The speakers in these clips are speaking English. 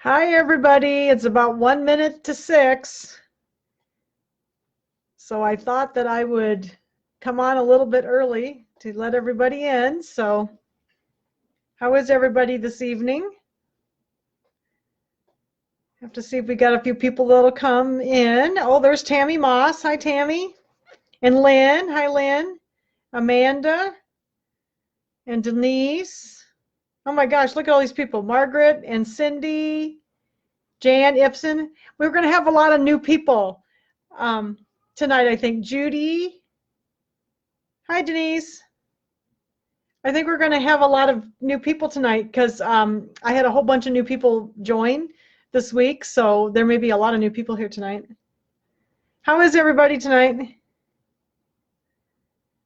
Hi, everybody. It's about 1 minute to 6. So I thought that I would come on a little bit early to let everybody in. So how is everybody this evening? Have to see if we got a few people that'll come in. Oh, there's Tammy Moss. Hi, Tammy. And Lynn. Hi, Lynn. Amanda and Denise. Oh my gosh, look at all these people. Margaret and Cindy, Jan Ibsen. We're going to have a lot of new people tonight, I think. Judy. Hi, Denise. I think we're going to have a lot of new people tonight because I had a whole bunch of new people join this week, so there may be a lot of new people here tonight. How is everybody tonight?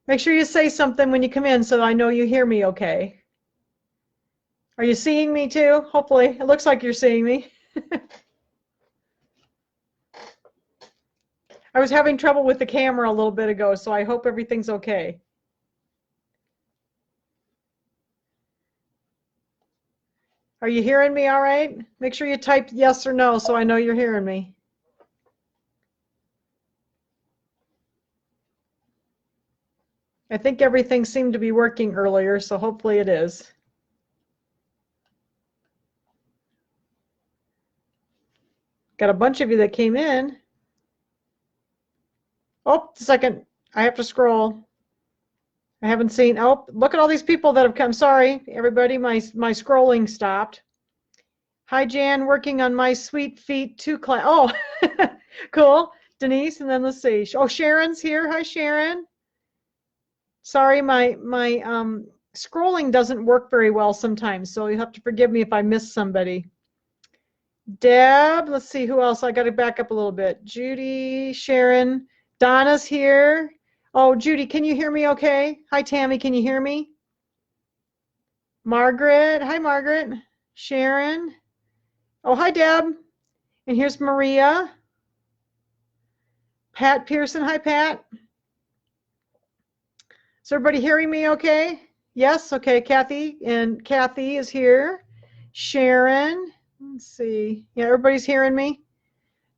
Make sure you say something when you come in so I know you hear me okay. Are you seeing me too? Hopefully. It looks like you're seeing me. I was having trouble with the camera a little bit ago, so I hope everything's okay. Are you hearing me all right? Make sure you type yes or no so I know you're hearing me. I think everything seemed to be working earlier, so hopefully it is. Got a bunch of you that came in. Oh, a second. I have to scroll. I haven't seen. Oh, look at all these people that have come. Sorry, everybody. My scrolling stopped. Hi, Jan. Working on my Sweet Feet 2 class. Oh, cool. Denise, and then let's see. Oh, Sharon's here. Hi, Sharon. Sorry, my scrolling doesn't work very well sometimes, so you have to forgive me if I miss somebody. Deb, let's see who else. I got to back up a little bit. Judy, Sharon, Donna's here. Oh, Judy, can you hear me okay? Hi, Tammy, can you hear me? Margaret, hi, Margaret. Sharon. Oh, hi, Deb. And here's Maria. Pat Pearson, hi, Pat. Is everybody hearing me okay? Yes, okay, Kathy, and Kathy is here. Sharon, let's see. Yeah, everybody's hearing me?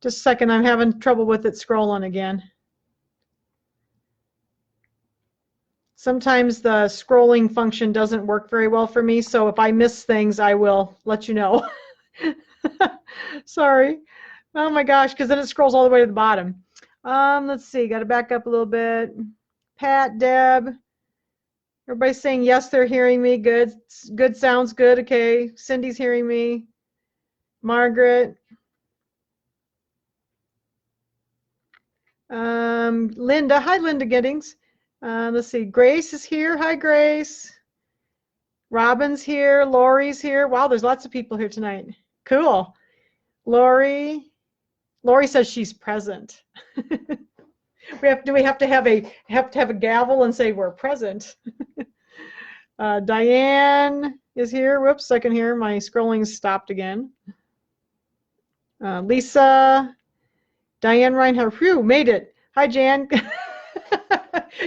Just a second, I'm having trouble with it scrolling again. Sometimes the scrolling function doesn't work very well for me, so if I miss things, I will let you know. Sorry. Oh my gosh, because then it scrolls all the way to the bottom. Let's see, got to back up a little bit. Pat, Deb, everybody's saying yes, they're hearing me. Good, good, sounds good. Okay, Cindy's hearing me. Margaret. Linda, hi, Linda Giddings. Let's see, Grace is here. Hi, Grace. Robin's here. Lori's here. Wow, there's lots of people here tonight. Cool. Lori says she's present. Do we have to have a gavel and say we're present? Diane is here. Whoops, I can hear my scrolling stopped again. Lisa, Diane Reinhardt. Phew, made it. Hi, Jan.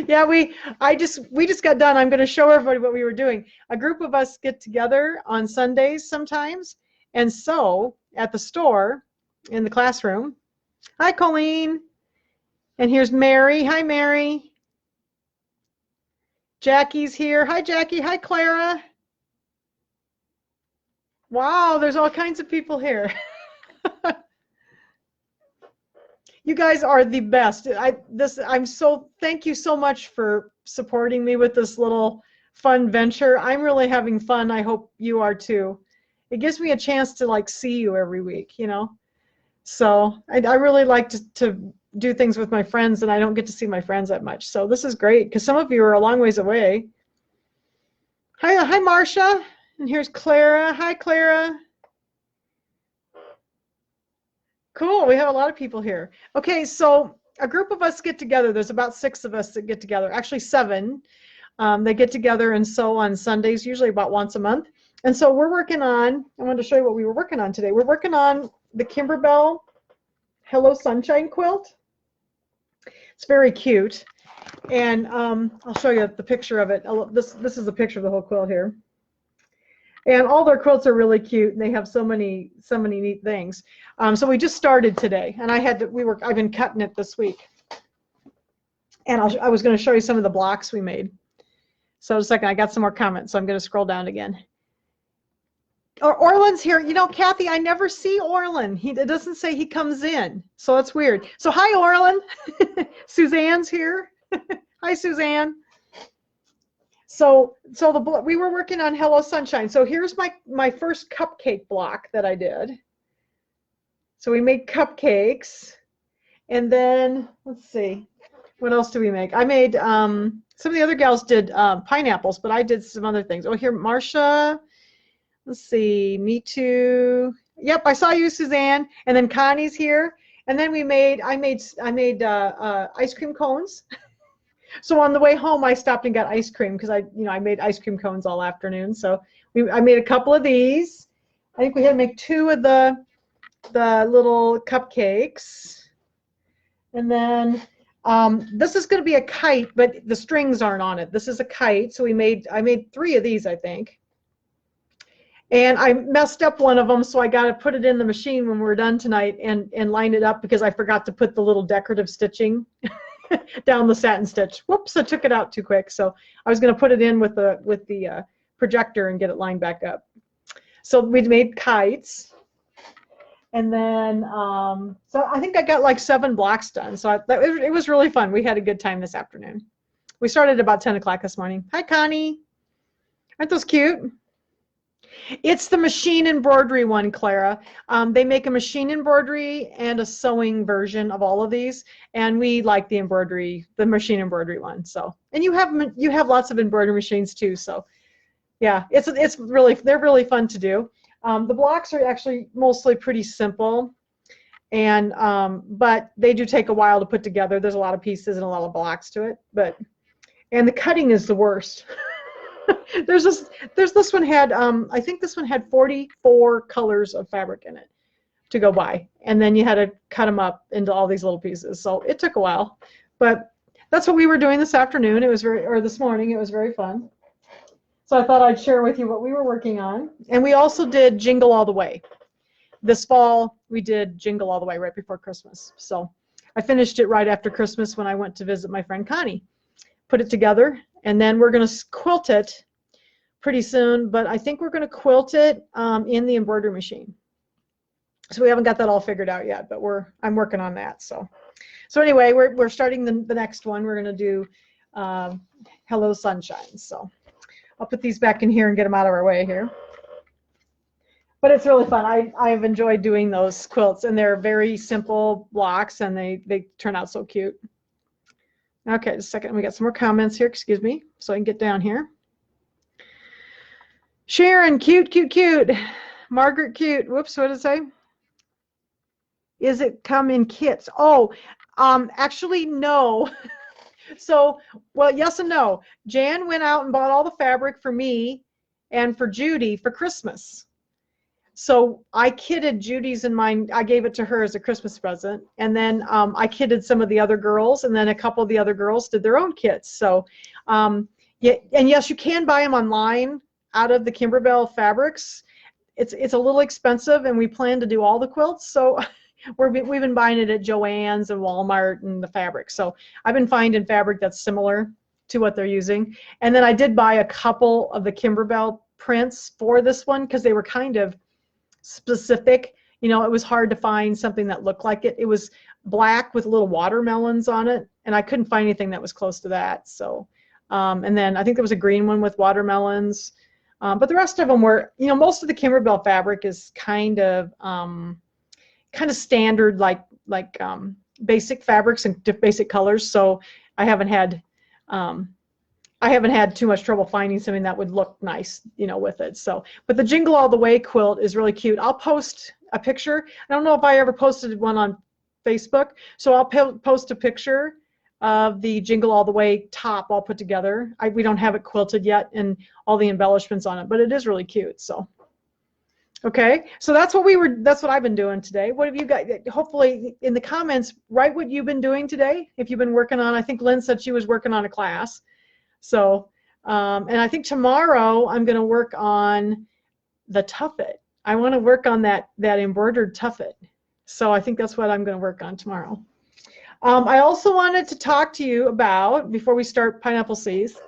Yeah, we just got done. I'm going to show everybody what we were doing. A group of us get together on Sundays sometimes, and so at the store in the classroom. Hi, Colleen. And here's Mary. Hi, Mary. Jackie's here. Hi, Jackie. Hi, Clara. Wow, there's all kinds of people here. You guys are the best. Thank you so much for supporting me with this little fun venture. I'm really having fun. I hope you are too. It gives me a chance to like see you every week, you know. So I really like to do things with my friends, and I don't get to see my friends that much. So this is great because some of you are a long ways away. Hi, Marcia. And here's Clara. Hi, Clara. Cool. We have a lot of people here. Okay, so a group of us get together. There's about 6 of us that get together. Actually, 7. They get together and sew on Sundays, usually about once a month. And so we're working on, I wanted to show you what we were working on today. We're working on the Kimberbell Hello Sunshine quilt. It's very cute. And I'll show you the picture of it. This is a picture of the whole quilt here. And all their quilts are really cute, and they have so many neat things. So we just started today, and I've been cutting it this week. And I was going to show you some of the blocks we made. So just a second, I got some more comments, so I'm going to scroll down again. Orland's here. You know, Kathy, I never see Orland. It doesn't say he comes in, so that's weird. So hi, Orland. Suzanne's here. Hi, Suzanne. So we were working on Hello Sunshine. So here's my first cupcake block that I did. So we made cupcakes, and then let's see, what else do we make? I made some of the other gals did pineapples, but I did some other things. Oh, here, Marcia. Let's see, me too. Yep, I saw you, Suzanne. And then Connie's here. And then I made ice cream cones. So on the way home, I stopped and got ice cream because I made ice cream cones all afternoon. So I made a couple of these. I think we had to make 2 of the little cupcakes. And then this is going to be a kite, but the strings aren't on it. This is a kite. So I made 3 of these, I think. And I messed up one of them, so I got to put it in the machine when we're done tonight and line it up because I forgot to put the little decorative stitching down the satin stitch. Whoops, I took it out too quick. So I was going to put it in with the projector and get it lined back up. So we made kites. And then, so I think I got like 7 blocks done. So it was really fun. We had a good time this afternoon. We started about 10 o'clock this morning. Hi, Connie. Aren't those cute? It's the machine embroidery one, Clara. They make a machine embroidery and a sewing version of all of these, and we like the machine embroidery one. So, and you have lots of embroidery machines too. So, yeah, they're really fun to do. The blocks are actually mostly pretty simple, and but they do take a while to put together. There's a lot of pieces and a lot of blocks to it, and the cutting is the worst. There's this one had I think this one had 44 colors of fabric in it to go by, and then you had to cut them up into all these little pieces. So it took a while, but that's what we were doing this afternoon. This morning. It was very fun. So I thought I'd share with you what we were working on. And we also did Jingle All the Way. This fall we did Jingle All the Way right before Christmas. So I finished it right after Christmas when I went to visit my friend Connie. Put it together, and then we're going to quilt it pretty soon, but I think we're going to quilt it in the embroidery machine. So we haven't got that all figured out yet, but I'm working on that. So anyway, we're starting the next one. We're going to do Hello Sunshine. So I'll put these back in here and get them out of our way here. But it's really fun. I've enjoyed doing those quilts, and they're very simple blocks, and they turn out so cute. Okay, just a second. We got some more comments here. Excuse me, so I can get down here. Sharon, cute, cute, cute. Margaret, cute. Whoops, what did it say? Is it come in kits? Oh, actually, no. So, well, yes and no. Jan went out and bought all the fabric for me and for Judy for Christmas. So I kitted Judy's and mine. I gave it to her as a Christmas present. And then I kitted some of the other girls, and then a couple of the other girls did their own kits. So, yeah, and yes, you can buy them online out of the Kimberbell fabrics. It's a little expensive, and we plan to do all the quilts. So we've been buying it at Joann's and Walmart and the fabric. So I've been finding fabric that's similar to what they're using. And then I did buy a couple of the Kimberbell prints for this one because they were kind of specific. You know, it was hard to find something that looked like it. It was black with little watermelons on it, and I couldn't find anything that was close to that. So, and then I think there was a green one with watermelons. But the rest of them were, you know, most of the Kimberbell fabric is kind of standard, like basic fabrics and basic colors. So I haven't had too much trouble finding something that would look nice, you know, with it. So, but the Jingle All the Way quilt is really cute. I'll post a picture. I don't know if I ever posted one on Facebook, so I'll post a picture of the Jingle All the Way top all put together. We don't have it quilted yet and all the embellishments on it, but it is really cute. So, okay, so that's what I've been doing today. What have you got? Hopefully in the comments, write what you've been doing today. If you've been working on, I think Lynn said she was working on a class. So, and I think tomorrow I'm going to work on the tuffet. I want to work on that embroidered tuffet. So I think that's what I'm going to work on tomorrow. I also wanted to talk to you about, before we start Pineapple Seas,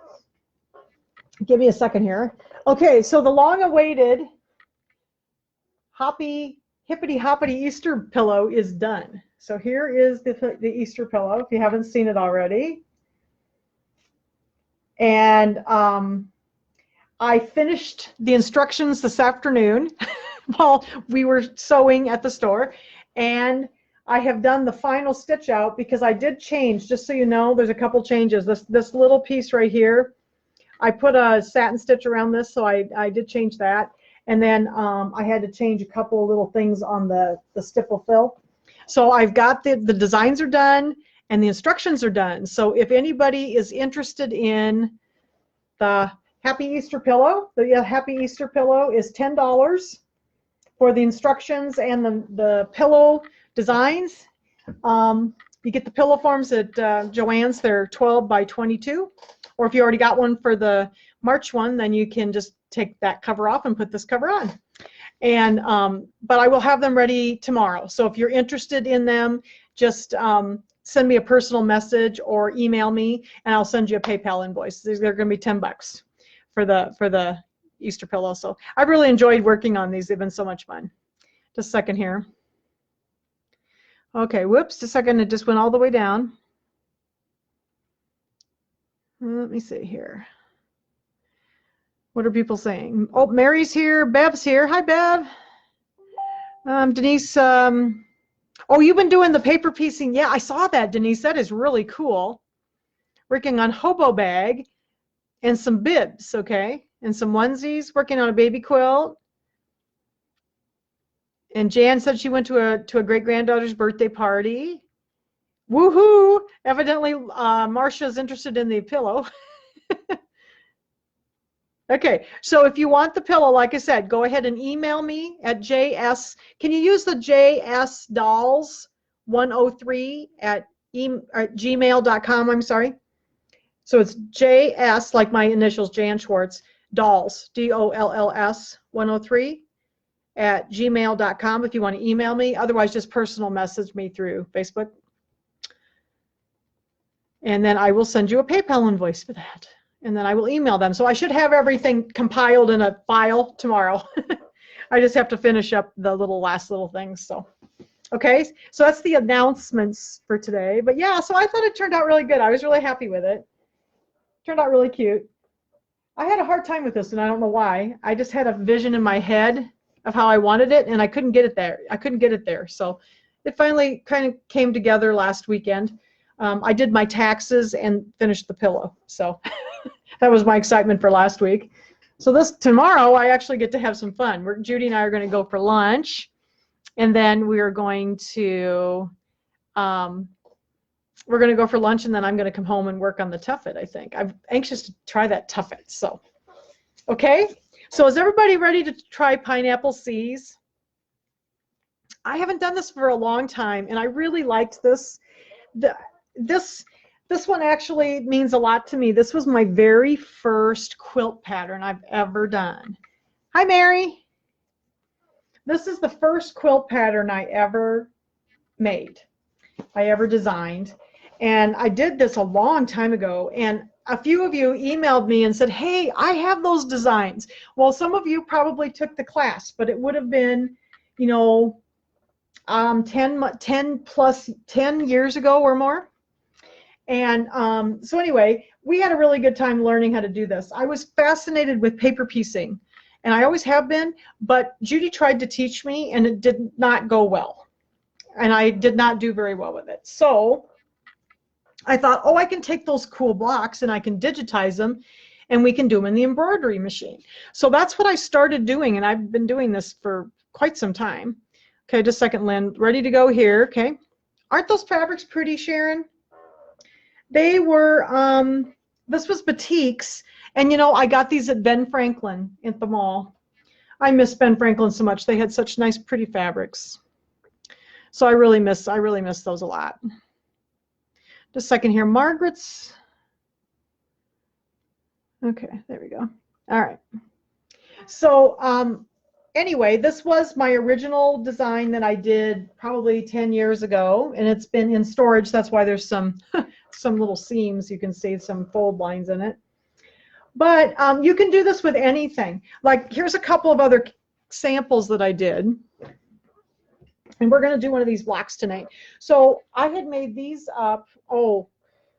give me a second here. Okay, so the long-awaited hippity hoppity Easter pillow is done. So here is the Easter pillow, if you haven't seen it already. And I finished the instructions this afternoon while we were sewing at the store, and I have done the final stitch out because I did change, just so you know, there's a couple changes. This little piece right here, I put a satin stitch around this, so I did change that. And then I had to change a couple of little things on the stipple fill. So I've got the designs are done and the instructions are done. So if anybody is interested in the Happy Easter pillow, the Happy Easter pillow is $10 for the instructions and the pillow designs. You get the pillow forms at Joann's. They're 12 by 22. Or if you already got one for the March one, then you can just take that cover off and put this cover on. And but I will have them ready tomorrow. So if you're interested in them, just send me a personal message or email me, and I'll send you a PayPal invoice. They're going to be $10 for the Easter pillow. So I've really enjoyed working on these. They've been so much fun. Just a second here. Okay, whoops, just a second. It just went all the way down. Let me see here. What are people saying? Oh, Mary's here. Bev's here. Hi, Bev. Denise. Oh, you've been doing the paper piecing. Yeah, I saw that, Denise. That is really cool. Working on hobo bag and some bibs, okay, and some onesies. Working on a baby quilt. And Jan said she went to a great granddaughter's birthday party. Woohoo! Evidently, Marcia's interested in the pillow. Okay, so if you want the pillow, like I said, go ahead and email me at JS. Can you use the JSDolls103 at gmail.com? I'm sorry. So it's JS, like my initials, Jan Schwartz, Dolls, DOLLS 103 at gmail.com if you want to email me. Otherwise, just personal message me through Facebook. And then I will send you a PayPal invoice for that. And then I will email them. So I should have everything compiled in a file tomorrow. I just have to finish up the last little things. So, okay, so that's the announcements for today. But yeah, so I thought it turned out really good. I was really happy with it. Turned out really cute. I had a hard time with this, and I don't know why. I just had a vision in my head of how I wanted it, and I couldn't get it there. So it finally kind of came together last weekend. I did my taxes and finished the pillow. So that was my excitement for last week. So tomorrow I actually get to have some fun. Judy and I are going to go for lunch, and then we are going to go for lunch, and then I'm going to come home and work on the tuffet, I think. I'm anxious to try that tuffet. So, okay. So is everybody ready to try Pineapple Seas? I haven't done this for a long time, and I really liked this. This one actually means a lot to me. This was my very first quilt pattern I've ever done. Hi, Mary. This is the first quilt pattern I ever made, I ever designed. And I did this a long time ago. And a few of you emailed me and said, hey, I have those designs. Well, some of you probably took the class, but it would have been, 10 years ago or more. And so anyway, we had a really good time learning how to do this. I was fascinated with paper piecing, and I always have been, but Judy tried to teach me, and it did not go well. And I did not do very well with it. So I thought, oh, I can take those cool blocks and I can digitize them, and we can do them in the embroidery machine. So that's what I started doing, and I've been doing this for quite some time. Okay, just a second, Lynn. Ready to go here, okay. Aren't those fabrics pretty, Sharon? They were, this was batiks, and I got these at Ben Franklin at the mall. I miss Ben Franklin so much. They had such nice, pretty fabrics. So I really miss those a lot. Just a second here, Margaret's. Okay, there we go. All right. So anyway, this was my original design that I did probably 10 years ago, and it's been in storage. That's why there's some some little seams. You can see some fold lines in it. But you can do this with anything. Like, here's a couple of other samples that I did. And we're going to do one of these blocks tonight. So I had made these up, oh,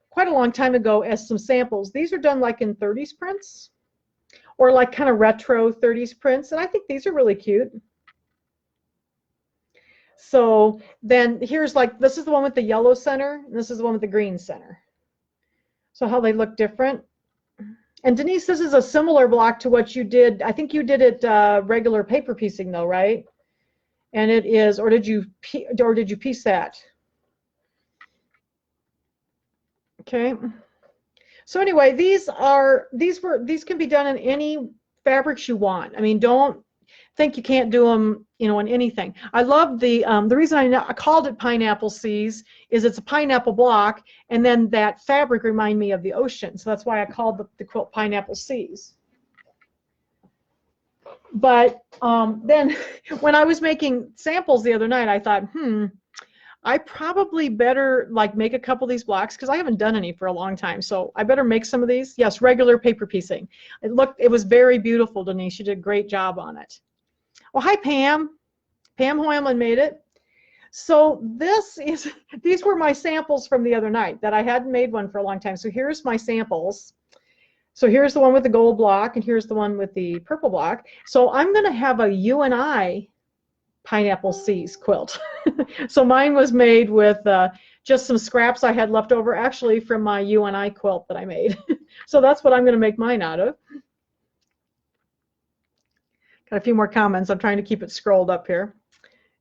quite a long time ago as some samples. These are done like in 30s prints, or like kind of retro 30s prints. And I think these are really cute. So then here's like, this is the one with the yellow center, and this is the one with the green center. So how they look different. And Denise, this is a similar block to what you did. I think you did it regular paper piecing though, right? And it is, or did you piece that? Okay. So anyway, these can be done in any fabrics you want. I mean, don't think you can't do them, you know, in anything. I love the reason I called it Pineapple Seas is it's a pineapple block, and then that fabric reminded me of the ocean. So that's why I called the quilt Pineapple Seas. But then when I was making samples the other night, I thought, I probably better like make a couple of these blocks because I haven't done any for a long time. So I better make some of these. Yes, regular paper piecing. It was very beautiful, Denise. You did a great job on it. Well, hi, Pam. Pam Hoyman made it. So these were my samples from the other night that I hadn't made one for a long time. So here's my samples. So here's the one with the gold block, and here's the one with the purple block. So I'm going to have a you and I Pineapple Seas quilt. So mine was made with just some scraps I had left over, actually, from my you and I quilt that I made. So that's what I'm going to make mine out of. Got a few more comments. I'm trying to keep it scrolled up here.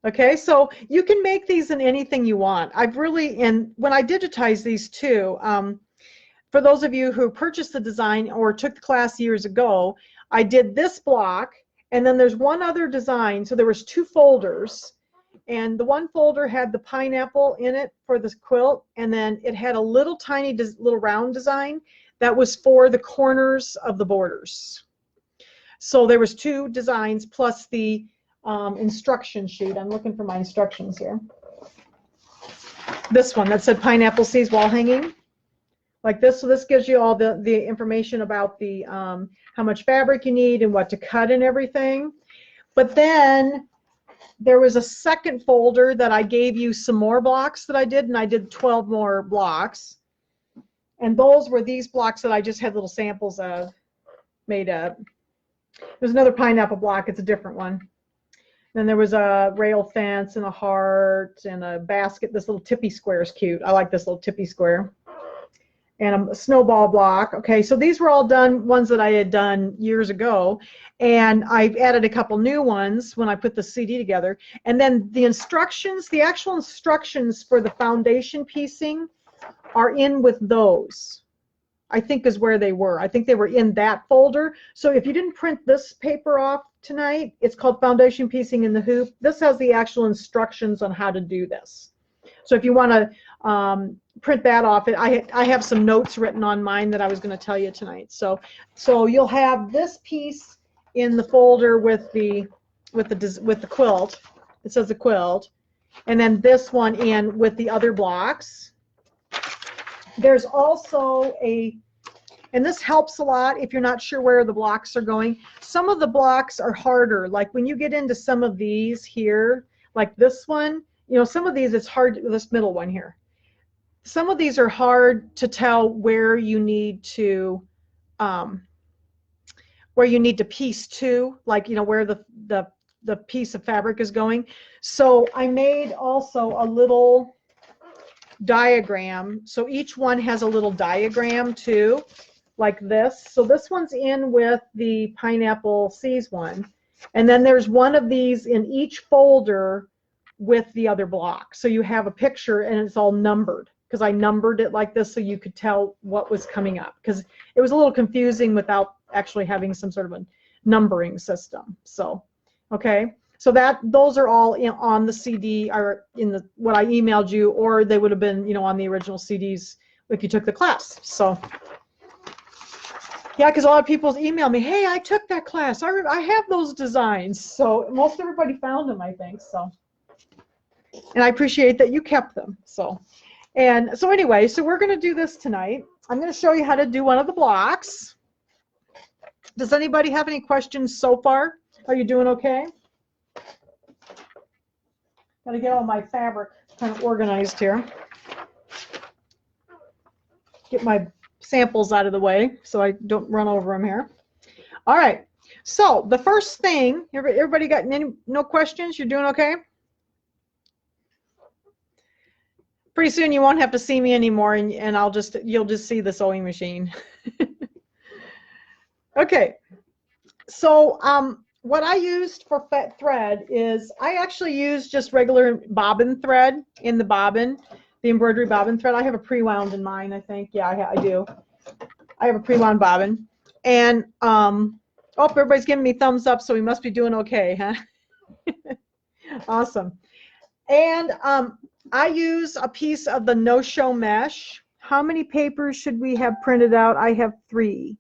Okay, so you can make these in anything you want. And when I digitize these too, for those of you who purchased the design or took the class years ago, I did this block, and then there's one other design. So there was two folders, and the one folder had the pineapple in it for this quilt, and then it had a little tiny little round design that was for the corners of the borders. So there was two designs plus the instruction sheet. I'm looking for my instructions here. This one that said Pineapple Seas wall hanging. Like this. So this gives you all the information about the how much fabric you need and what to cut and everything. But then there was a second folder that I gave you some more blocks that I did, and I did 12 more blocks. And those were these blocks that I just had little samples of made up. There's another pineapple block. It's a different one. Then there was a rail fence and a heart and a basket. This little tippy square is cute. I like this little tippy square. And a snowball block. Okay, so these were all done, ones that I had done years ago, and I've added a couple new ones when I put the CD together. And then the instructions, the actual instructions for the foundation piecing are in with those, I think is where they were. I think they were in that folder. So if you didn't print this paper off tonight, it's called Foundation Piecing in the Hoop. This has the actual instructions on how to do this. So if you want to print that off, I have some notes written on mine that I was going to tell you tonight. So you'll have this piece in the folder with the quilt. It says the quilt, and then this one in with the other blocks. There's also and this helps a lot if you're not sure where the blocks are going. Some of the blocks are harder. Like when you get into some of these here, like this one. You know, some of these, it's hard, this middle one here. Some of these are hard to tell where you need to piece to, like, you know, where the piece of fabric is going. So I made also a little diagram. So each one has a little diagram too, like this. So this one's in with the Pineapple Seas one. And then there's one of these in each folder with the other block. So you have a picture and it's all numbered, because I numbered it like this so you could tell what was coming up, because it was a little confusing without actually having some sort of a numbering system. So, okay. So those are all on the CD or in what I emailed you, or they would have been, you know, on the original CDs if you took the class. So, Yeah, because a lot of people email me, hey, I took that class. I have those designs. So most everybody found them, I think. So, and I appreciate that you kept them. So, and so anyway, so we're going to do this tonight. I'm going to show you how to do one of the blocks. Does anybody have any questions so far? Are you doing okay? Got to get all my fabric kind of organized here. Get my samples out of the way so I don't run over them here. All right. So the first thing, everybody got no questions? You're doing okay? Pretty soon you won't have to see me anymore, and you'll just see the sewing machine. Okay. So what I used for thread is I actually used just regular bobbin thread in the bobbin, the embroidery bobbin thread. I have a pre-wound in mine, I think. Yeah, I do. I have a pre-wound bobbin. And, oh, everybody's giving me thumbs up, so we must be doing okay, huh? Awesome. And I use a piece of the no-show mesh. How many papers should we have printed out? I have 3.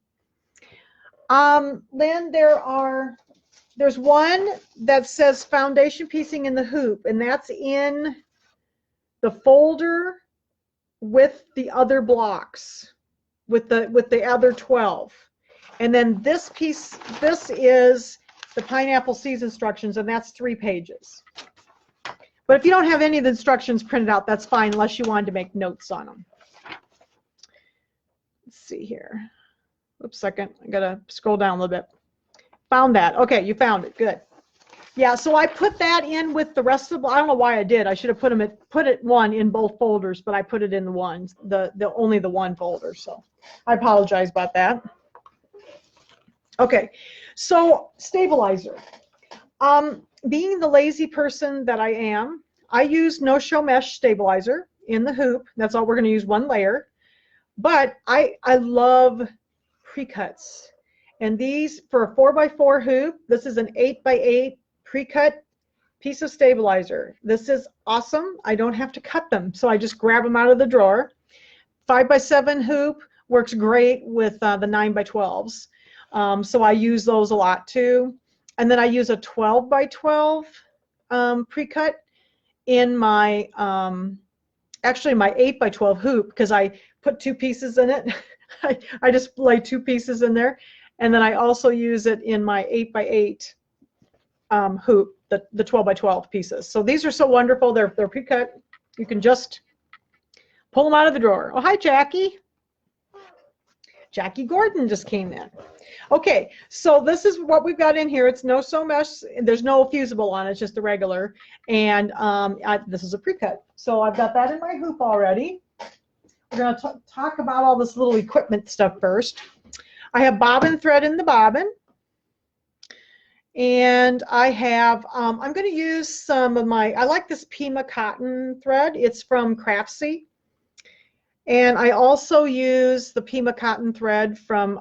Lynn, there's one that says foundation piecing in the hoop, and that's in the folder with the other blocks, with the other 12. And then this piece, this is the pineapple seeds instructions, and that's 3 pages. But if you don't have any of the instructions printed out, that's fine, unless you wanted to make notes on them. Let's see here. Oops, second. I gotta scroll down a little bit. Found that. Okay, you found it. Good. Yeah, so I put that in with the rest of the, I don't know why I did. I should have put it one in both folders, but I put it in the one, only the one folder. So I apologize about that. Okay, so stabilizer. Being the lazy person that I am, I use no-show mesh stabilizer in the hoop. That's all we're going to use, 1 layer. But I love pre-cuts. And these, for a 4x4 hoop, this is an 8x8 pre-cut piece of stabilizer. This is awesome. I don't have to cut them, so I just grab them out of the drawer. 5x7 hoop works great with the 9x12s. So I use those a lot too. And then I use a 12x12 pre-cut in my, actually my 8x12 hoop, because I put 2 pieces in it. I just lay 2 pieces in there. And then I also use it in my 8x8 hoop, the 12x12 pieces. So these are so wonderful. They're pre-cut. You can just pull them out of the drawer. Oh, hi, Jackie. Jackie Gordon just came in. Okay, so this is what we've got in here. It's no sew mesh. There's no fusible on it. It's just a regular. And this is a pre-cut. So I've got that in my hoop already. We're going to talk about all this little equipment stuff first. I have bobbin thread in the bobbin. And I have, I'm going to use some of I like this Pima cotton thread. It's from Craftsy. And I also use the Pima cotton thread from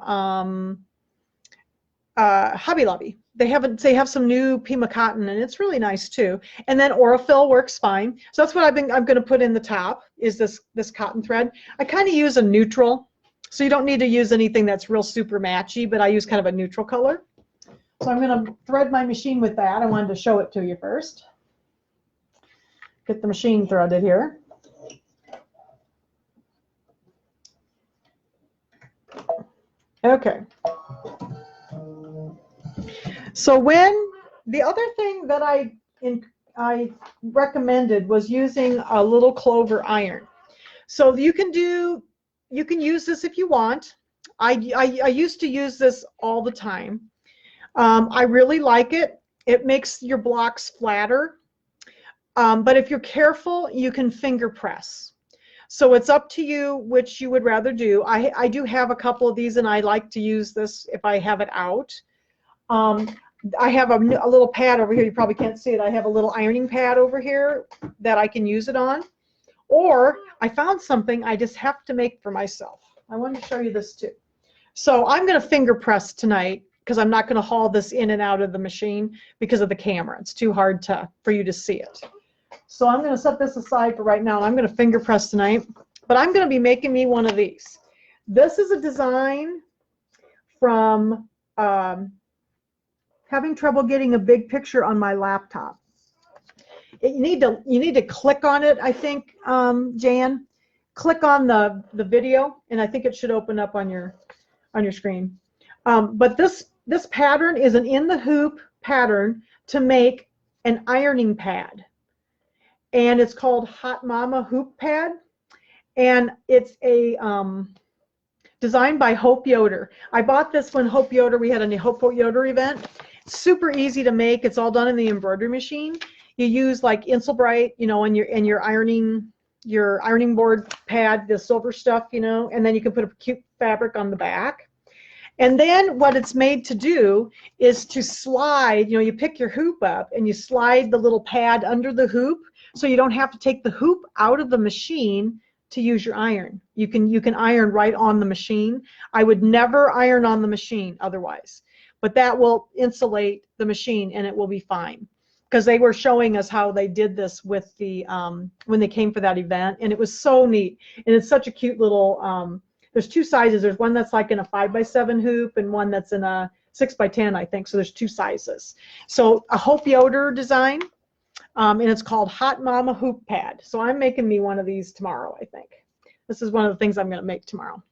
Hobby Lobby. They have some new Pima cotton, and it's really nice too. And then Aurifil works fine. So that's what I'm going to put in the top, is this cotton thread. I kind of use a neutral, so you don't need to use anything that's real super matchy, but I use kind of a neutral color. So I'm going to thread my machine with that. I wanted to show it to you first. Get the machine threaded here. Okay. So the other thing that I recommended was using a little Clover Iron. So you can use this if you want. I used to use this all the time. I really like it. It makes your blocks flatter. But if you're careful, you can finger press. So it's up to you which you would rather do. I do have a couple of these, and I like to use this if I have it out. I have a little pad over here. You probably can't see it. I have a little ironing pad over here that I can use it on. Or I found something I just have to make for myself. I wanted to show you this too. So I'm going to finger press tonight, because I'm not going to haul this in and out of the machine because of the camera. It's too hard for you to see it. So I'm going to set this aside for right now, and I'm going to finger press tonight. But I'm going to be making me one of these. This is a design from having trouble getting a big picture on my laptop. You need to click on it, I think, Jan. Click on the video, and I think it should open up on your screen. But this pattern is an in the hoop pattern to make an ironing pad, and it's called Hot Mama Hoop Pad, and it's a designed by Hope Yoder. I bought this when Hope Yoder, we had a Hope Yoder event. Super easy to make. It's all done in the embroidery machine. You use like Insulbright, you know, in your ironing board pad, the silver stuff, you know, and then you can put a cute fabric on the back. And then what it's made to do is to slide, you know, you pick your hoop up and you slide the little pad under the hoop, so you don't have to take the hoop out of the machine to use your iron. You can iron right on the machine. I would never iron on the machine otherwise, but that will insulate the machine and it will be fine. Because they were showing us how they did this with the when they came for that event, and it was so neat. And it's such a cute little. There's two sizes. There's one that's like in a 5x7 hoop, and one that's in a 6x10, I think. So there's two sizes. So a Hope Yoder design, and it's called Hot Mama Hoop Pad. So I'm making me one of these tomorrow, I think. This is one of the things I'm going to make tomorrow.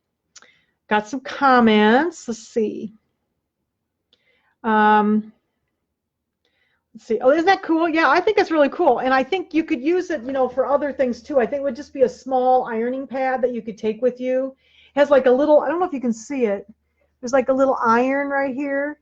Got some comments. Let's see. Let's see. Oh, isn't that cool? Yeah, I think it's really cool. And I think you could use it, you know, for other things too. I think it would just be a small ironing pad that you could take with you. It has like a little, I don't know if you can see it. There's like a little iron right here,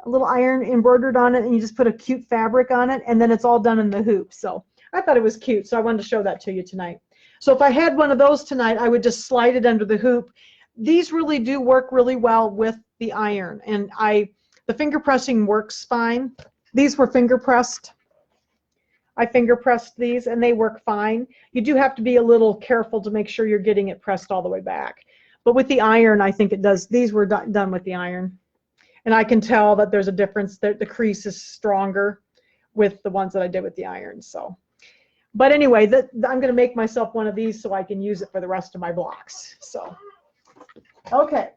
a little iron embroidered on it, and you just put a cute fabric on it, and then it's all done in the hoop. So I thought it was cute, so I wanted to show that to you tonight. So if I had one of those tonight, I would just slide it under the hoop. These really do work really well with the iron, and the finger pressing works fine. These were finger pressed. I finger pressed these and they work fine. You do have to be a little careful to make sure you're getting it pressed all the way back. But with the iron, I think it does. These were done with the iron. And I can tell that there's a difference, that the crease is stronger with the ones that I did with the iron. So, but anyway, I'm going to make myself one of these so I can use it for the rest of my blocks. So, okay.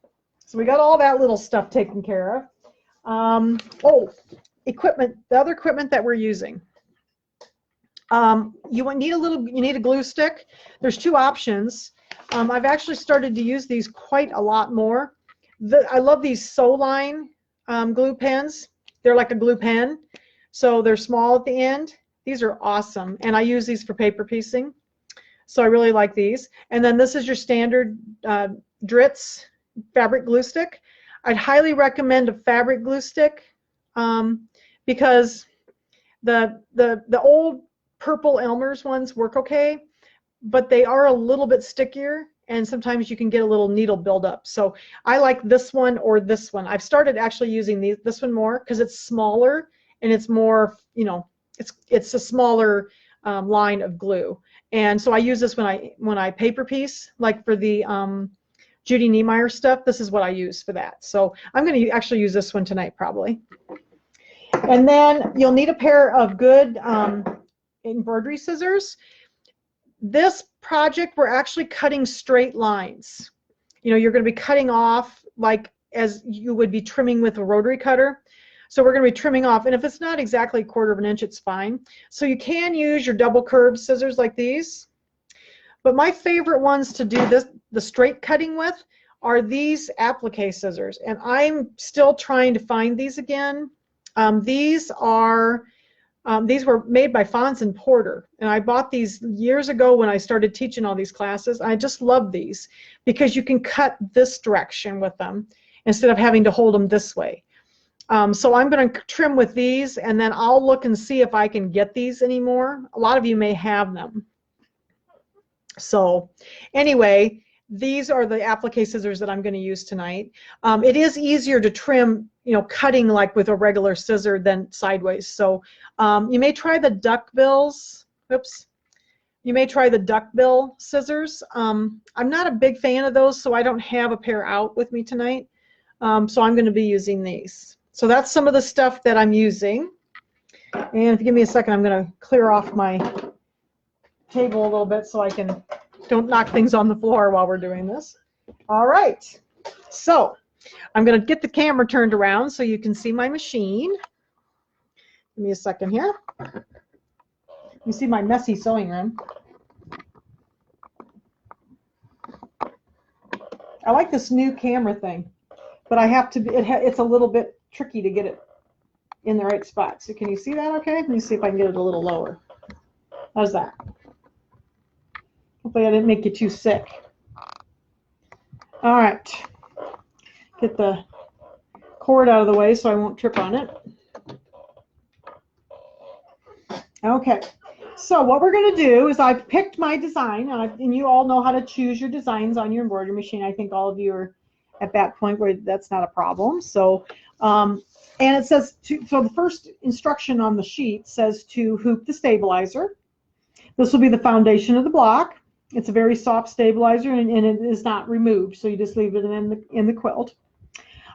So we got all that little stuff taken care of. Oh, equipment, the other equipment that we're using. You need a glue stick. There's two options. I've actually started to use these quite a lot more. I love these Soline glue pens. They're like a glue pen, so they're small at the end. These are awesome, and I use these for paper piecing, so I really like these. And then this is your standard Dritz fabric glue stick. I'd highly recommend a fabric glue stick. Because the old purple Elmer's ones work okay, but they are a little bit stickier, and sometimes you can get a little needle buildup. So I like this one or this one. I've started actually using this one more because it's smaller and it's more, you know, it's a smaller line of glue. And so I use this when I paper piece, like for the Judy Niemeyer stuff. This is what I use for that. So I'm going to actually use this one tonight probably. And then you'll need a pair of good embroidery scissors. This project, we're actually cutting straight lines. You know, you're going to be cutting off like as you would be trimming with a rotary cutter. So we're going to be trimming off, and if it's not exactly a 1/4 of an inch, it's fine. So you can use your double curved scissors like these. But my favorite ones to do the straight cutting with are these applique scissors, and I'm still trying to find these again. These were made by Fons and Porter, and I bought these years ago when I started teaching all these classes. I just love these because you can cut this direction with them instead of having to hold them this way. So I'm going to trim with these, and then I'll look and see if I can get these anymore. A lot of you may have them. So anyway, these are the applique scissors that I'm going to use tonight. It is easier to trim, you know, cutting like with a regular scissor than sideways. So you may try the duckbills. Oops. You may try the duckbill scissors. I'm not a big fan of those, so I don't have a pair out with me tonight. So I'm going to be using these. So that's some of the stuff that I'm using. And if you give me a second, I'm going to clear off my table a little bit so I don't knock things on the floor while we're doing this. All right. So I'm going to get the camera turned around so you can see my machine. Give me a second here. You see my messy sewing room. I like this new camera thing, but I have to. It's a little bit tricky to get it in the right spot. So can you see that? Okay. Let me see if I can get it a little lower. How's that? Hopefully I didn't make you too sick. All right. Get the cord out of the way so I won't trip on it. Okay. So what we're going to do is I've picked my design, and you all know how to choose your designs on your embroidery machine. I think all of you are at that point where that's not a problem. So, and it says, so the first instruction on the sheet says to hoop the stabilizer. This will be the foundation of the block. It's a very soft stabilizer, and it is not removed, so you just leave it in the quilt.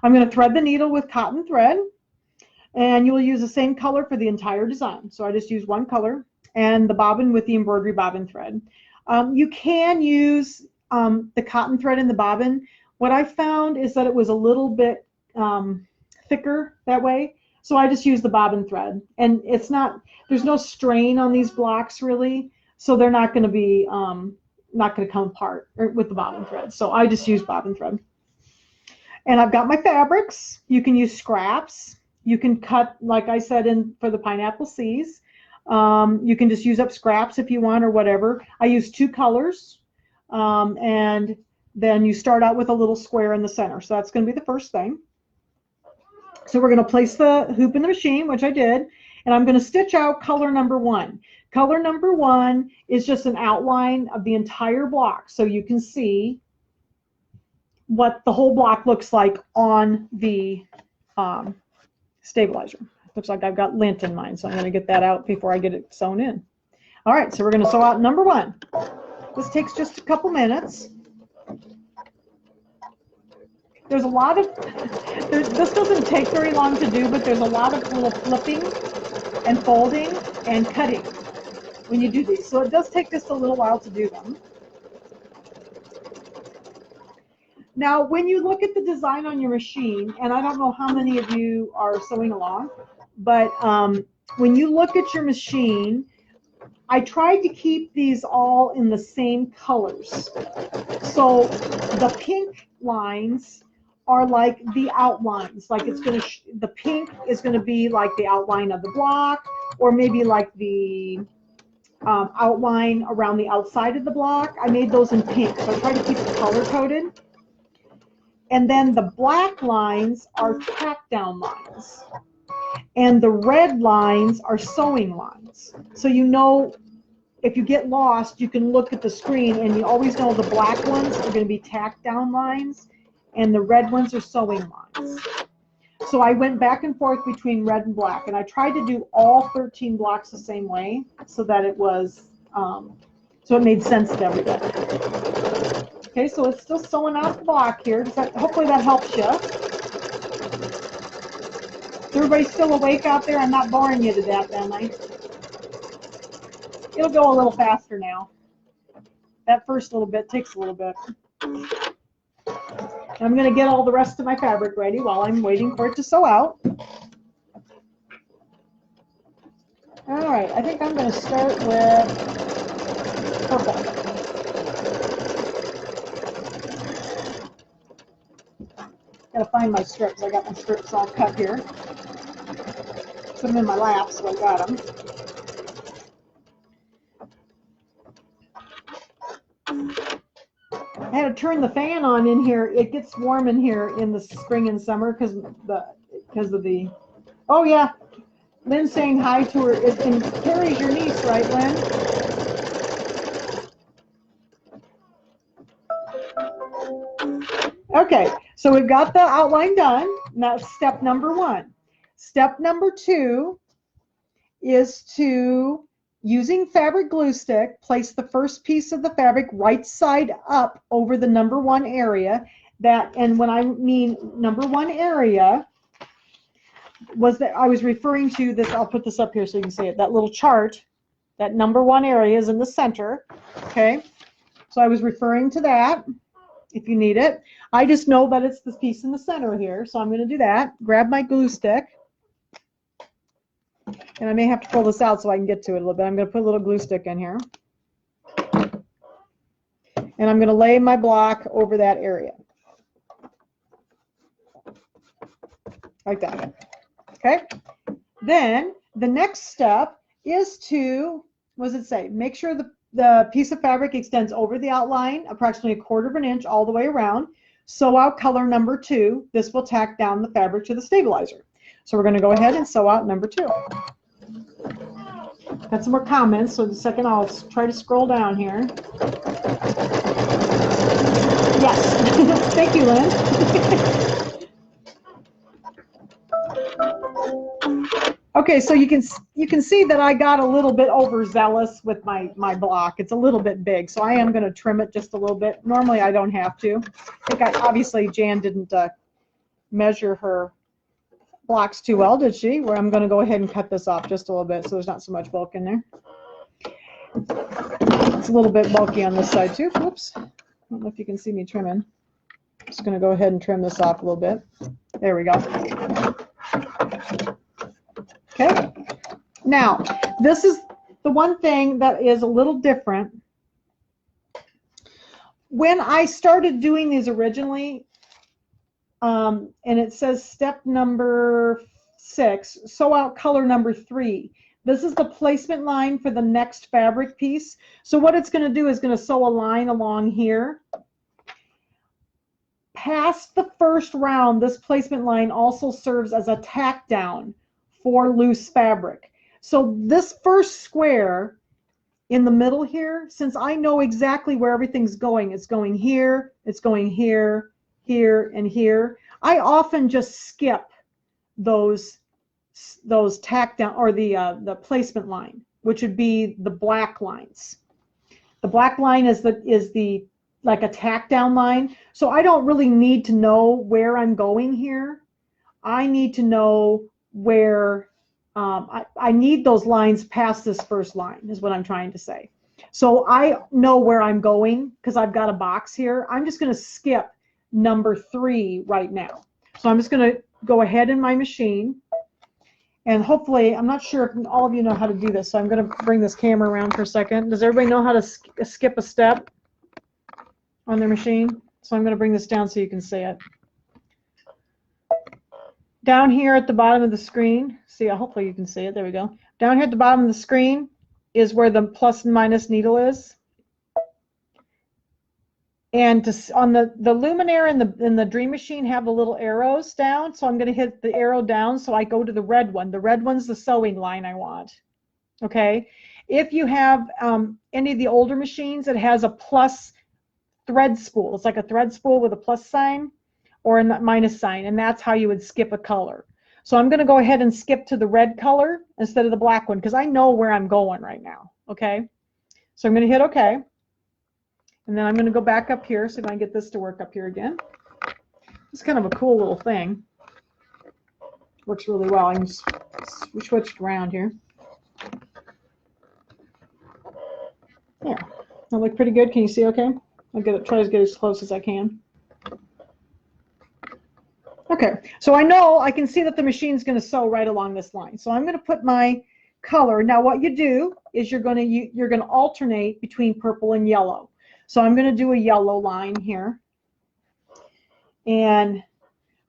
I'm going to thread the needle with cotton thread, and you will use the same color for the entire design. So I just use one color, and the bobbin with the embroidery bobbin thread. You can use the cotton thread in the bobbin. What I found is that it was a little bit thicker that way, so I just use the bobbin thread. And it's not, there's no strain on these blocks really, so they're not going to be not going to come apart with the bobbin thread. So I just use bobbin thread. And I've got my fabrics. You can use scraps. You can cut, like I said, for the pineapple C's. You can just use up scraps if you want or whatever. I use 2 colors, and then you start out with a little square in the center. So that's going to be the first thing. So we're going to place the hoop in the machine, which I did, and I'm going to stitch out color number 1. Color number 1 is just an outline of the entire block, so you can see what the whole block looks like on the stabilizer. Looks like I've got lint in mine, so I'm going to get that out before I get it sewn in. All right, so we're going to sew out number 1. This takes just a couple minutes. There's a lot of, this doesn't take very long to do, but there's a lot of little flipping and folding and cutting when you do these. So it does take just a little while to do them. Now, when you look at the design on your machine, and I don't know how many of you are sewing along, but when you look at your machine, I tried to keep these all in the same colors. So the pink lines are like the outlines, like it's going to, the pink is going to be like the outline of the block, or maybe like the outline around the outside of the block. I made those in pink, so I tried to keep it color coded. And then the black lines are tack down lines, and the red lines are sewing lines. So you know, if you get lost, you can look at the screen and you always know the black ones are going to be tack down lines and the red ones are sewing lines. So I went back and forth between red and black, and I tried to do all 13 blocks the same way so that it was, so it made sense to everybody. Okay, so it's still sewing out the block here. Hopefully that helps you. Is everybody still awake out there? I'm not boring you to death, am I? It'll go a little faster now. That first little bit takes a little bit. I'm going to get all the rest of my fabric ready while I'm waiting for it to sew out. All right, I think I'm going to start with purple. Got to find my strips. I got my strips all cut here. Put them in my lap, so I got them. I had to turn the fan on in here. It gets warm in here in the spring and summer because of the. Oh yeah, Lynn's saying hi to her. And Carrie's your niece, right, Lynn? Okay, so we've got the outline done. And that's step number 1. Step number 2 is to, using fabric glue stick, place the first piece of the fabric right side up over the number 1 area. That, and when I mean number 1 area, was that I was referring to this. I'll put this up here so you can see it. That little chart, that number 1 area is in the center. Okay, so I was referring to that. if you need it. I just know that it's this piece in the center here, so I'm going to do that. Grab my glue stick. And I may have to pull this out so I can get to it a little bit. I'm going to put a little glue stick in here. And I'm going to lay my block over that area. Like that. Okay? Then the next step is to, what does it say? Make sure the piece of fabric extends over the outline, approximately 1/4 of an inch all the way around. Sew out color number 2. This will tack down the fabric to the stabilizer. So we're going to go ahead and sew out number 2. Got some more comments, so in a second I'll try to scroll down here. Yes. Thank you, Lynn. Okay, so you can see that I got a little bit overzealous with my block. It's a little bit big, so I am going to trim it just a little bit. Normally I don't have to. I think obviously Jan didn't measure her blocks too well, did she? Where I'm going to go ahead and cut this off just a little bit so there's not so much bulk in there. It's a little bit bulky on this side too. Oops. I don't know if you can see me trimming. I'm just going to go ahead and trim this off a little bit. There we go. Okay. Now, this is the one thing that is a little different. When I started doing these originally, and it says step number 6, sew out color number 3. This is the placement line for the next fabric piece. So what it's going to do is going to sew a line along here. Past the first round, this placement line also serves as a tack down for loose fabric. So this first square in the middle here, since I know exactly where everything's going, it's going here, it's going here, here, and here. I often just skip those tack down, or the placement line, which would be the black lines. The black line is the like a tack down line. So I don't really need to know where I'm going here. I need to know where I need those lines past this first line is what I'm trying to say. So I know where I'm going because I've got a box here. I'm just going to skip number 3 right now. So I'm just going to go ahead in my machine, and hopefully, I'm not sure if all of you know how to do this, so I'm going to bring this camera around for a second. Does everybody know how to skip a step on their machine? So I'm going to bring this down so you can see it. Down here at the bottom of the screen, see, hopefully you can see it, there we go. Down here at the bottom of the screen is where the plus and minus needle is. And on the Luminaire and the Dream Machine have the little arrows down, so I'm going to hit the arrow down so I go to the red one. The red one's the sewing line I want. Okay? If you have any of the older machines, it has a plus thread spool. It's like a thread spool with a plus sign or a minus sign, and that's how you would skip a color. So I'm going to go ahead and skip to the red color instead of the black one because I know where I'm going right now. Okay? So I'm going to hit OK. And then I'm going to go back up here, see if I can get this to work up here again. It's kind of a cool little thing. Works really well. I can switch it around here. There. That look pretty good. Can you see okay? I'll try to get as close as I can. Okay, so I know I can see that the machine's going to sew right along this line. So I'm going to put my color. Now what you do is you're going to alternate between purple and yellow. So I'm going to do a yellow line here and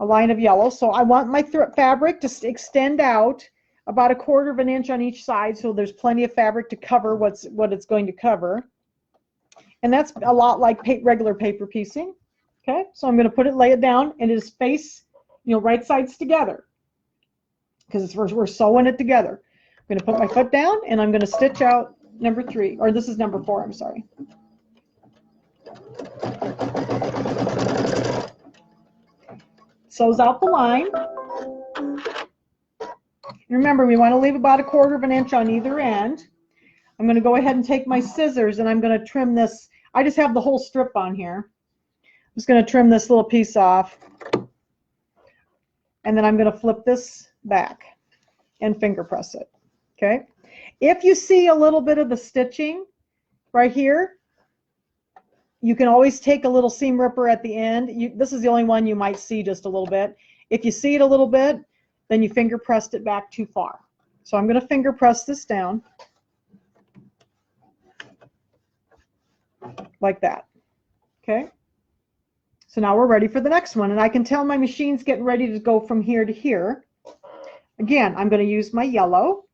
a line of yellow. So I want my fabric to extend out about 1/4 of an inch on each side so there's plenty of fabric to cover what it's going to cover. And that's a lot like regular paper piecing. Okay, so I'm going to lay it down, and it is face, right sides together because we're sewing it together. I'm going to put my foot down, and I'm going to stitch out number 3, or this is number 4, I'm sorry. Sews out the line. Remember, we want to leave about 1/4 of an inch on either end. I'm going to go ahead and take my scissors, and I'm going to trim this. I just have the whole strip on here. I'm just going to trim this little piece off, and then I'm going to flip this back and finger press it. Okay. If you see a little bit of the stitching right here, you can always take a little seam ripper at the end. This is the only one you might see just a little bit. If you see it a little bit, then you finger pressed it back too far. So I'm going to finger press this down like that. Okay. So now we're ready for the next one, and I can tell my machine's getting ready to go from here to here. Again, I'm going to use my yellow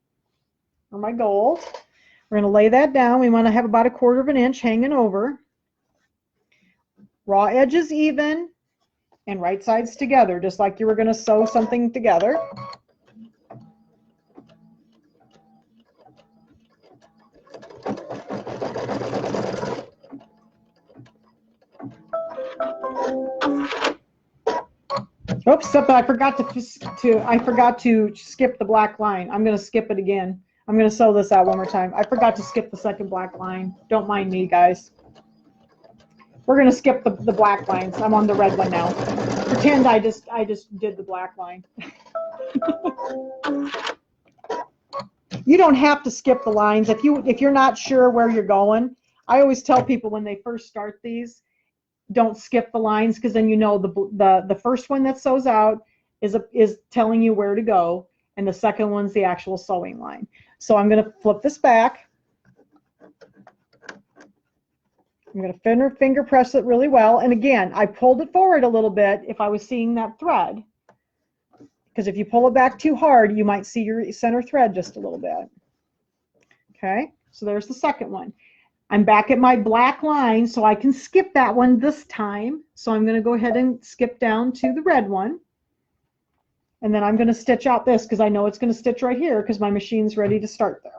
or my gold. We're going to lay that down. We want to have about 1/4 of an inch hanging over. Raw edges even and right sides together, just like you were going to sew something together. Oops, I forgot to skip the black line. I'm going to skip it again. I'm going to sew this out one more time. I forgot to skip the second black line. Don't mind me, guys. We're going to skip the black lines. I'm on the red one now. Pretend I just did the black line. You don't have to skip the lines if you're not sure where you're going. I always tell people when they first start these, don't skip the lines, because then you know the first one that sews out is telling you where to go, and the second one's the actual sewing line. So I'm going to flip this back. I'm going to finger press it really well. And again, I pulled it forward a little bit if I was seeing that thread, because if you pull it back too hard, you might see your center thread just a little bit. Okay, so there's the second one. I'm back at my black line, so I can skip that one this time. So I'm going to go ahead and skip down to the red one. And then I'm going to stitch out this, because I know it's going to stitch right here because my machine's ready to start there.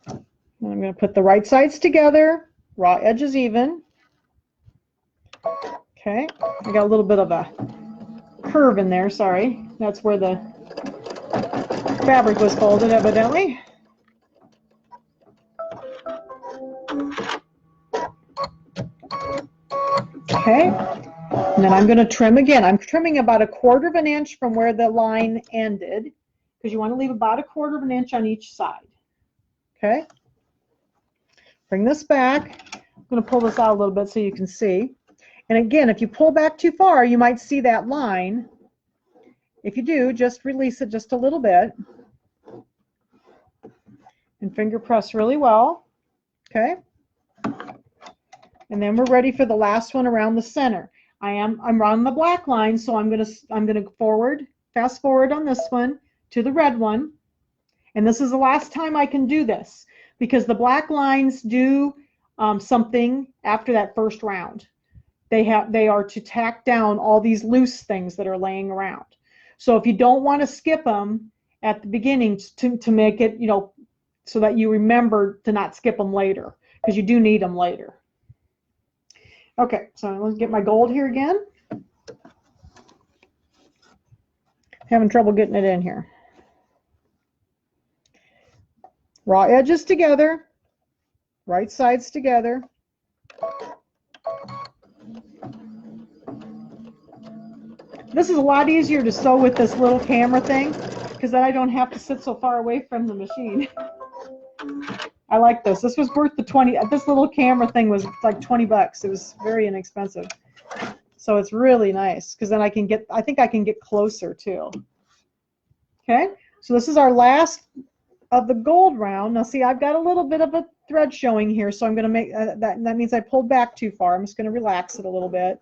And I'm going to put the right sides together, raw edges even. Okay, I got a little bit of a curve in there, sorry. That's where the fabric was folded, evidently. Okay, and then I'm going to trim again. I'm trimming about 1/4 of an inch from where the line ended, because you want to leave about 1/4 of an inch on each side. Okay, bring this back. I'm going to pull this out a little bit so you can see. And again, if you pull back too far, you might see that line. If you do, just release it just a little bit and finger press really well. Okay, and then we're ready for the last one around the center. I'm on the black line, so I'm gonna fast forward on this one to the red one, and this is the last time I can do this, because the black lines do something after that first round. They are to tack down all these loose things that are laying around. So if you don't want to skip them at the beginning to make it, you know, so that you remember to not skip them later, because you do need them later. Okay, so let's get my gold here again. Having trouble getting it in here. Raw edges together, right sides together. This is a lot easier to sew with this little camera thing, because then I don't have to sit so far away from the machine. I like this. This was worth the 20. This little camera thing was like 20 bucks. It was very inexpensive. So it's really nice, because then I think I can get closer too. Okay, so this is our last of the gold round. Now see, I've got a little bit of a thread showing here, so I'm going to make that means I pulled back too far. I'm just going to relax it a little bit.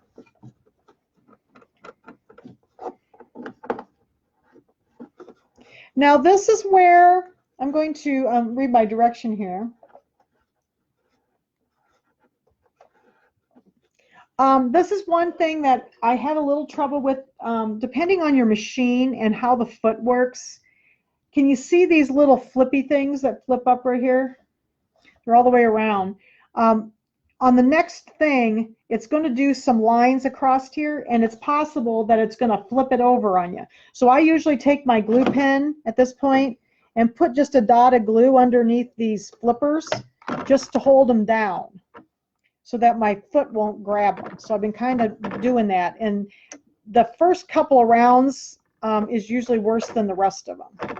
Now this is where I'm going to read my direction here. This is one thing that I had a little trouble with, depending on your machine and how the foot works. Can you see these little flippy things that flip up right here? They're all the way around. On the next thing, it's going to do some lines across here, and it's possible that it's going to flip it over on you. So I usually take my glue pen at this point and put just a dot of glue underneath these flippers just to hold them down so that my foot won't grab them. So I've been kind of doing that, and the first couple of rounds is usually worse than the rest of them.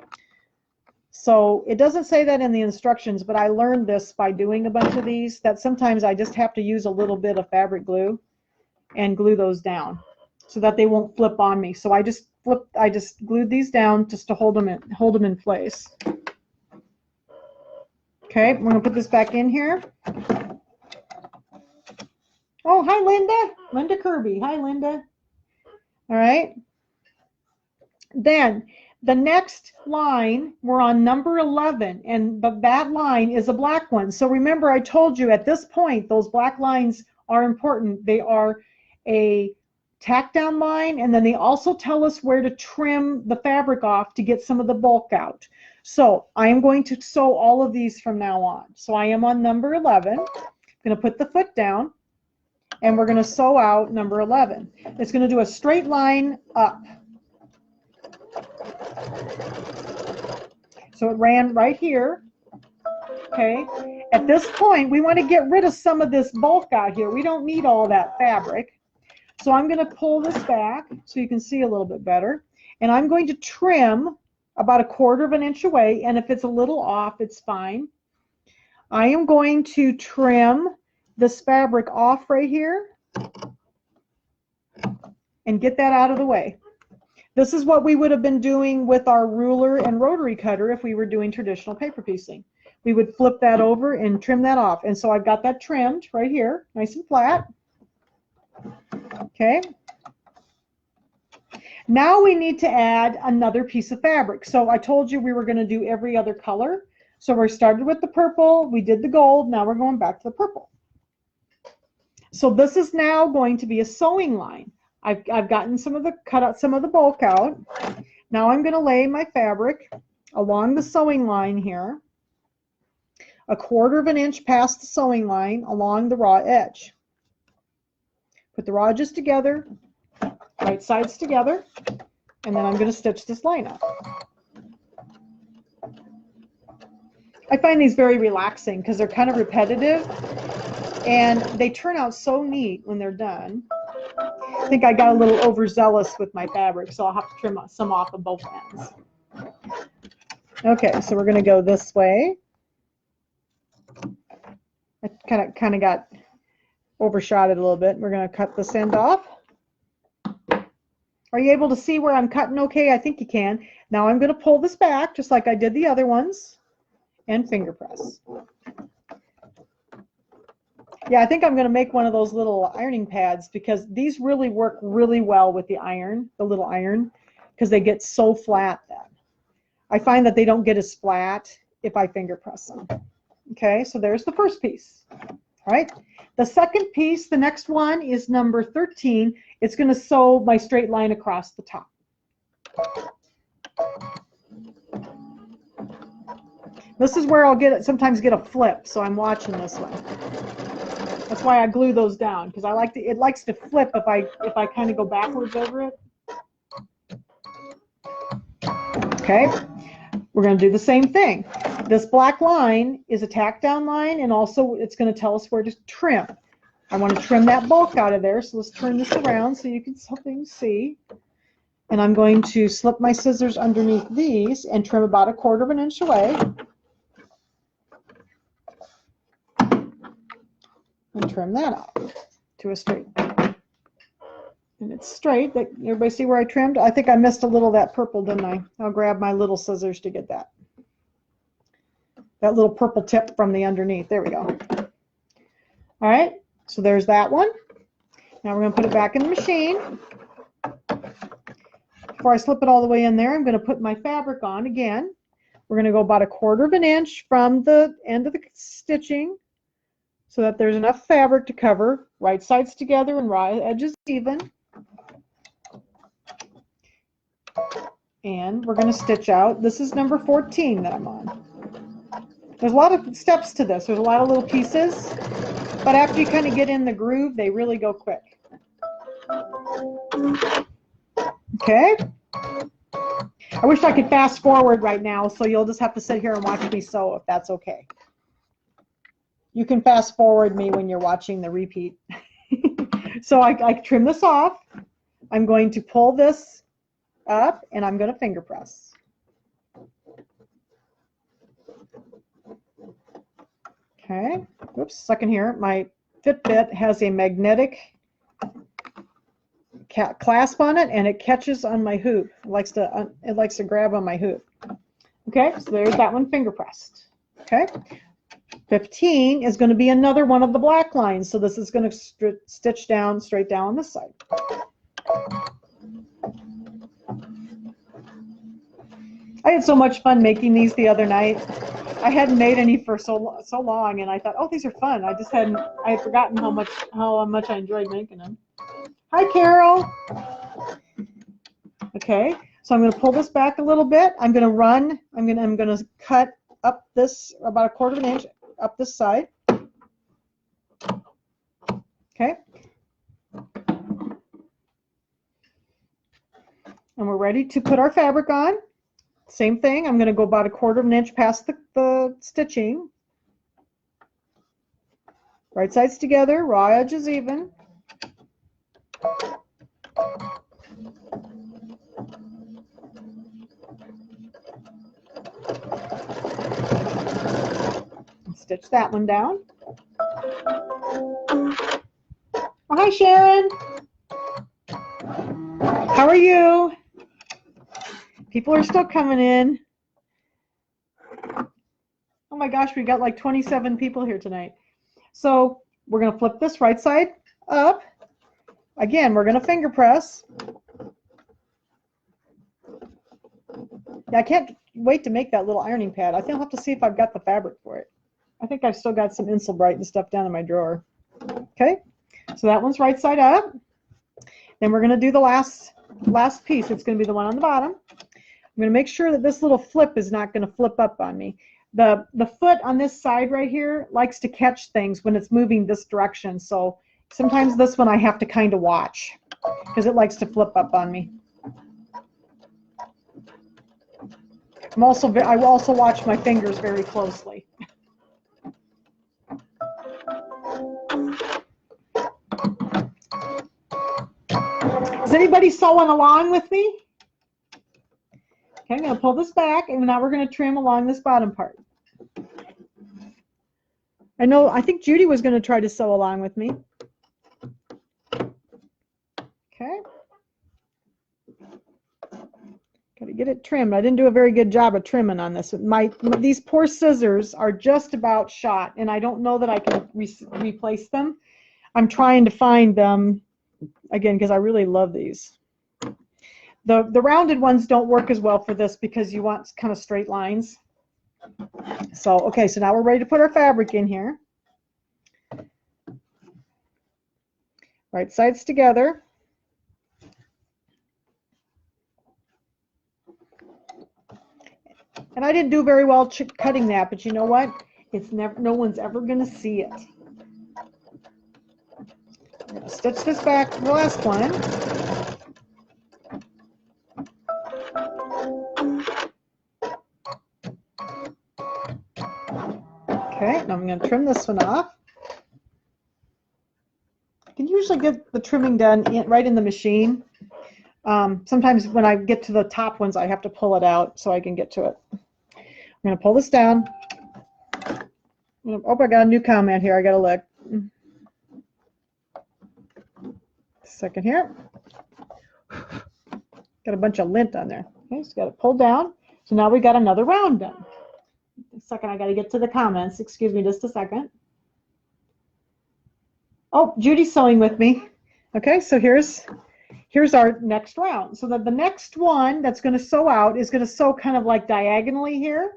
So it doesn't say that in the instructions, but I learned this by doing a bunch of these, that sometimes I just have to use a little bit of fabric glue and glue those down so that they won't flip on me. So I just glued these down just to hold them in place. Okay, we're gonna put this back in here. Oh, hi Linda. Linda Kirby. Hi Linda. All right. Then the next line, we're on number 11, but that line is a black one. So remember, I told you at this point, those black lines are important. They are a tack down line, and then they also tell us where to trim the fabric off to get some of the bulk out. So I am going to sew all of these from now on. So I am on number 11. I'm going to put the foot down, and we're going to sew out number 11. It's going to do a straight line up. So it ran right here. Okay. At this point, we want to get rid of some of this bulk out here. We don't need all that fabric. So I'm going to pull this back so you can see a little bit better. And I'm going to trim about 1/4 inch away. And if it's a little off, it's fine. I am going to trim this fabric off right here and get that out of the way. This is what we would have been doing with our ruler and rotary cutter if we were doing traditional paper piecing. We would flip that over and trim that off. And so I've got that trimmed right here, nice and flat. Okay. Now we need to add another piece of fabric. So I told you we were going to do every other color. So we started with the purple, we did the gold, now we're going back to the purple. So this is now going to be a sewing line. I've gotten cut out some of the bulk out. Now I'm going to lay my fabric along the sewing line here, 1/4 inch past the sewing line along the raw edge. Put the raw edges together, right sides together, and then I'm going to stitch this line up. I find these very relaxing because they're kind of repetitive and they turn out so neat when they're done. I think I got a little overzealous with my fabric, so I'll have to trim some off of both ends. Okay, so we're going to go this way. I kind of got overshot it a little bit. We're going to cut this end off. Are you able to see where I'm cutting okay? I think you can. Now I'm going to pull this back just like I did the other ones and finger press. Yeah, I think I'm going to make one of those little ironing pads because these really work really well with the iron, the little iron, because they get so flat then. I find that they don't get as flat if I finger press them. Okay, so there's the first piece. All right, the second piece, the next one is number 13. It's going to sew my straight line across the top. This is where I'll sometimes get a flip, so I'm watching this one. That's why I glue those down, because it likes to flip if I kind of go backwards over it. Okay, we're going to do the same thing. This black line is a tack down line, and also it's going to tell us where to trim. I want to trim that bulk out of there, so let's turn this around so you can see. And I'm going to slip my scissors underneath these and trim about 1/4 inch away. And trim that out to a straight. And it's straight. Everybody see where I trimmed? I think I missed a little of that purple, didn't I? I'll grab my little scissors to get that. That little purple tip from the underneath. There we go. All right, so there's that one. Now we're going to put it back in the machine. Before I slip it all the way in there, I'm going to put my fabric on again. We're going to go about 1/4 inch from the end of the stitching, so that there's enough fabric to cover right sides together and raw edges even. And we're going to stitch out. This is number 14 that I'm on. There's a lot of steps to this. There's a lot of little pieces, but after you kind of get in the groove, they really go quick. Okay. I wish I could fast forward right now, so you'll just have to sit here and watch me sew if that's okay. You can fast forward me when you're watching the repeat. So I trim this off. I'm going to pull this up and I'm going to finger press. Okay, oops, second here. My Fitbit has a magnetic clasp on it, and it catches on my hoop. It likes to grab on my hoop. Okay, so there's that one finger pressed. Okay, 15 is going to be another one of the black lines. So this is going to stitch down straight down on this side. I had so much fun making these the other night. I hadn't made any for so long, and I thought, oh, these are fun. I had forgotten how much I enjoyed making them. Hi, Carol. Okay, so I'm going to pull this back a little bit. I'm going to cut up this about 1/4 inch up this side. Okay. And we're ready to put our fabric on. Same thing, I'm going to go about 1/4 inch past the stitching. Right sides together, raw edges even. Stitch that one down. Oh, hi, Sharon. How are you? People are still coming in. Oh my gosh, we got like 27 people here tonight. So we're going to flip this right side up. Again, we're going to finger press. I can't wait to make that little ironing pad. I think I'll have to see if I've got the fabric for it. I think I've still got some Insulbright and stuff down in my drawer. Okay, so that one's right side up. Then we're going to do the last piece. It's going to be the one on the bottom. I'm going to make sure that this little flip is not going to flip up on me. The foot on this side right here likes to catch things when it's moving this direction. So sometimes this one I have to kind of watch because it likes to flip up on me. I will also watch my fingers very closely. Is anybody sewing along with me? Okay, I'm going to pull this back, and now we're going to trim along this bottom part. I think Judy was going to try to sew along with me. Okay. Got to get it trimmed. I didn't do a very good job of trimming on this. These poor scissors are just about shot, and I don't know that I can replace them. I'm trying to find them, again, because I really love these. The rounded ones don't work as well for this because you want kind of straight lines. So, okay, so now we're ready to put our fabric in here. Right sides together. And I didn't do very well cutting that, but you know what? No one's ever going to see it. I'm going to stitch this back to the last one. Okay, now I'm going to trim this one off. I can usually get the trimming done right in the machine. Sometimes when I get to the top ones, I have to pull it out so I can get to it. I'm going to pull this down. Oh, I got a new comment here. I got to look. Second here. Got a bunch of lint on there. Okay, so got it pulled down. So now we got another round done. A second, I got to get to the comments. Excuse me just a second. Oh, Judy's sewing with me. Okay, so here's our next round. So that the next one that's going to sew out is going to sew kind of like diagonally here.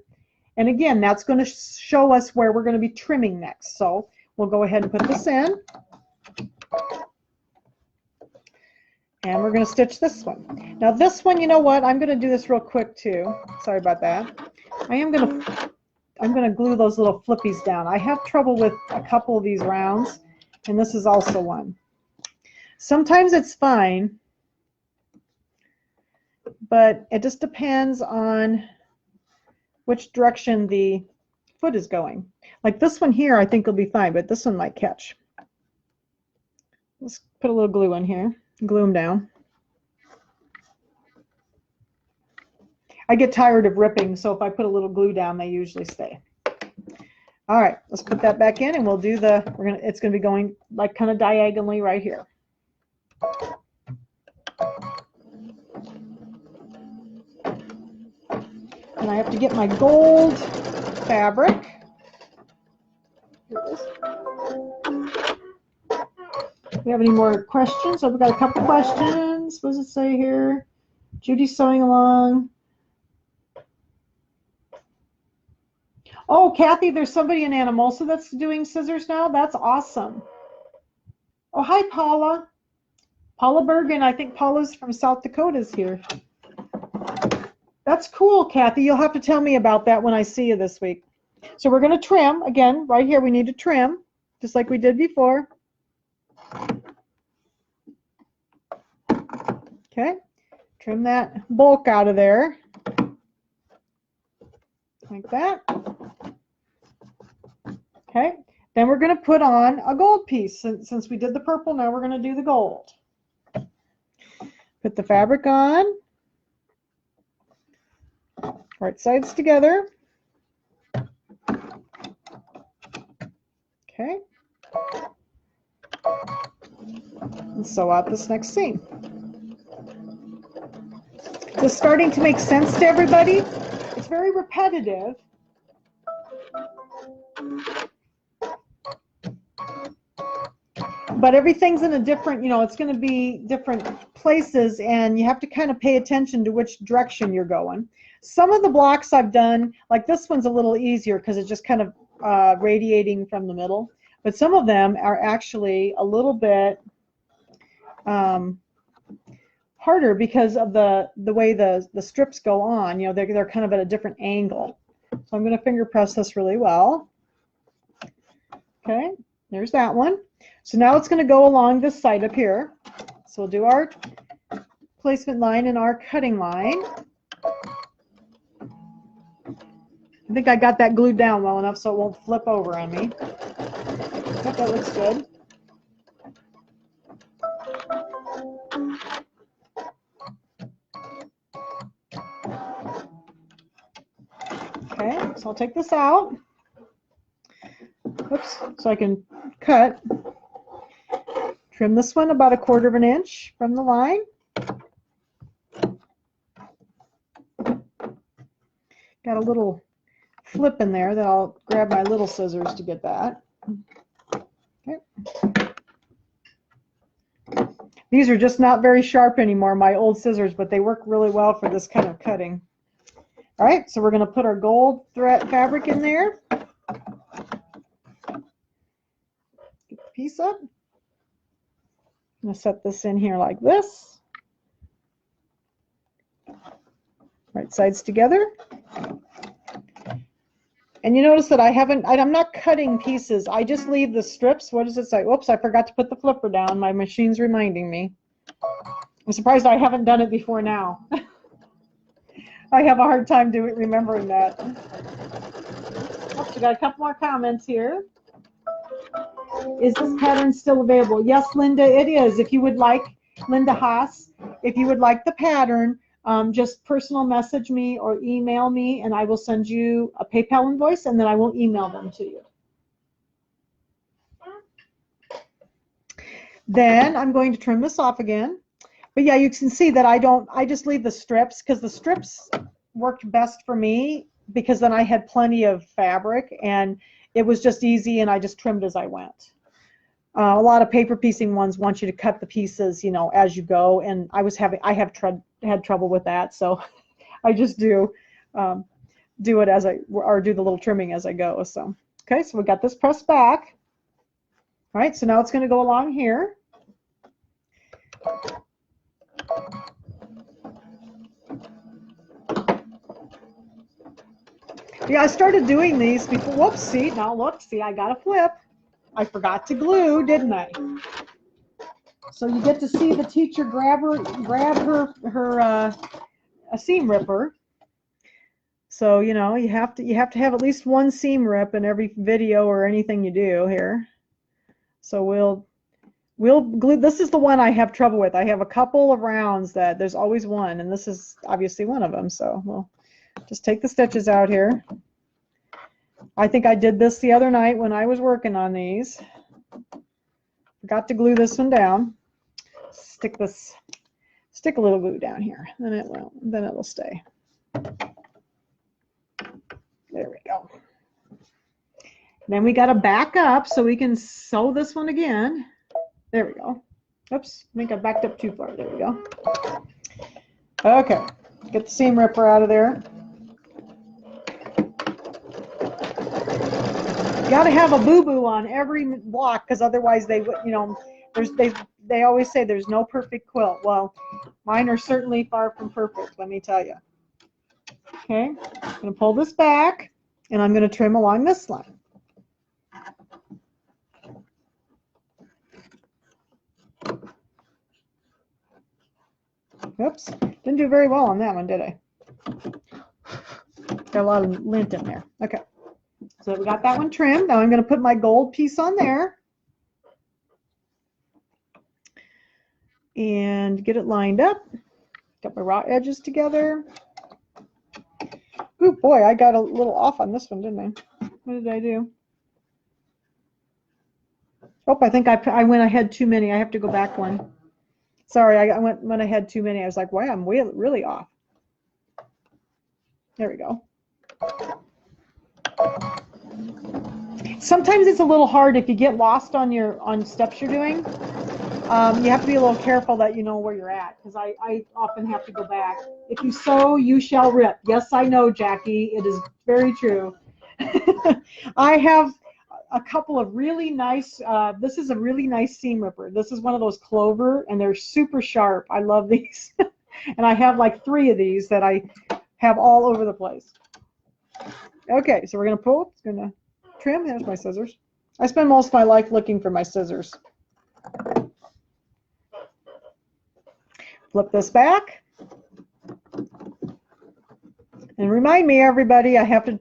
And again, that's going to show us where we're going to be trimming next. So we'll go ahead and put this in. And we're going to stitch this one. Now this one, you know what? I'm going to do this real quick too. Sorry about that. I'm going to glue those little flippies down. I have trouble with a couple of these rounds, and this is also one. Sometimes it's fine, but it just depends on which direction the foot is going. Like this one here, I think will be fine, but this one might catch. Let's put a little glue in here, glue them down. I get tired of ripping, so if I put a little glue down, they usually stay. All right, let's put that back in, and we'll do the, it's gonna be going like kind of diagonally right here. And I have to get my gold fabric. Here it is. Do we have any more questions? So we've got a couple questions. What does it say here? Judy's sewing along. Oh, Kathy, there's somebody in Anamosa that's doing scissors now. That's awesome. Oh, hi, Paula. Paula Bergen. I think Paula's from South Dakota is here. That's cool, Kathy. You'll have to tell me about that when I see you this week. So we're going to trim. Again, right here, we need to trim, just like we did before. Okay. Trim that bulk out of there. Like that. Okay. Then we're going to put on a gold piece. Since we did the purple, now we're going to do the gold. Put the fabric on. Right sides together. Okay. And sew out this next seam. Is this starting to make sense to everybody? It's very repetitive. But everything's in a different, you know, it's going to be different places, and you have to kind of pay attention to which direction you're going. Some of the blocks I've done, like this one's a little easier because it's just kind of radiating from the middle. But some of them are actually a little bit harder because of the way the strips go on. You know, they're kind of at a different angle. So I'm going to finger press this really well. Okay, there's that one. So now it's going to go along this side up here. So we'll do our placement line and our cutting line. I think I got that glued down well enough so it won't flip over on me. Yep, that looks good. Okay, so I'll take this out. Oops, so I can cut. Trim this one about 1/4 of an inch from the line. Got a little flip in there that I'll grab my little scissors to get that. Okay. These are just not very sharp anymore, my old scissors, but they work really well for this kind of cutting. All right, so we're going to put our gold thread fabric in there. Get the piece up. I'm going to set this in here like this. Right sides together. And you notice that I'm not cutting pieces. I just leave the strips. What does it say? Whoops, I forgot to put the flipper down. My machine's reminding me. I'm surprised I haven't done it before now. I have a hard time remembering that. Oops, we got a couple more comments here. Is this pattern still available? Yes, Linda, it is. If you would like, Linda Haas, if you would like the pattern, just personal message me or email me, and I will send you a PayPal invoice, and then I will email them to you. Then I'm going to trim this off again. But yeah, you can see that I just leave the strips because the strips worked best for me because then I had plenty of fabric and it was just easy and I just trimmed as I went. A lot of paper piecing ones want you to cut the pieces, you know, as you go, and I had trouble with that, so I just do it as or do the little trimming as I go. So okay, so we got this pressed back. All right, so now it's going to go along here. Yeah, I started doing these before. Whoops, see, now look, see, I got a flip. I forgot to glue, didn't I? So you get to see the teacher grab her a seam ripper. So, you know, you have to have at least one seam rip in every video or anything you do here. So we'll glue. This is the one I have trouble with. I have a couple of rounds that there's always one, and this is obviously one of them. So we'll just take the stitches out here. I think I did this the other night when I was working on these. Forgot to glue this one down. Stick a little glue down here, then it will stay. There we go. Then we got to back up so we can sew this one again. There we go. Oops, I think I backed up too far. There we go. Okay, get the seam ripper out of there. You got to have a boo-boo on every block, because otherwise they they always say there's no perfect quilt. Well, mine are certainly far from perfect, let me tell you. Okay, I'm going to pull this back, and I'm going to trim along this line. Oops, didn't do very well on that one, did I? Got a lot of lint in there. Okay, so we got that one trimmed. Now I'm going to put my gold piece on there and get it lined up. Got my raw edges together. Ooh, boy, I got a little off on this one, didn't I? What did I do? Oh, I think I went ahead too many. I have to go back one. Sorry, I went ahead too many. I was like, wow, I'm really off. There we go. Sometimes it's a little hard if you get lost on steps you're doing. You have to be a little careful that you know where you're at, because I often have to go back. If you sew, you shall rip. Yes, I know, Jackie. It is very true. I have a couple of really nice, this is a really nice seam ripper. This is one of those Clover, and they're super sharp. I love these. And I have like 3 of these that I have all over the place. Okay, so we're going to pull. It's going to trim. There's my scissors. I spend most of my life looking for my scissors. Flip this back. And remind me, everybody, I have to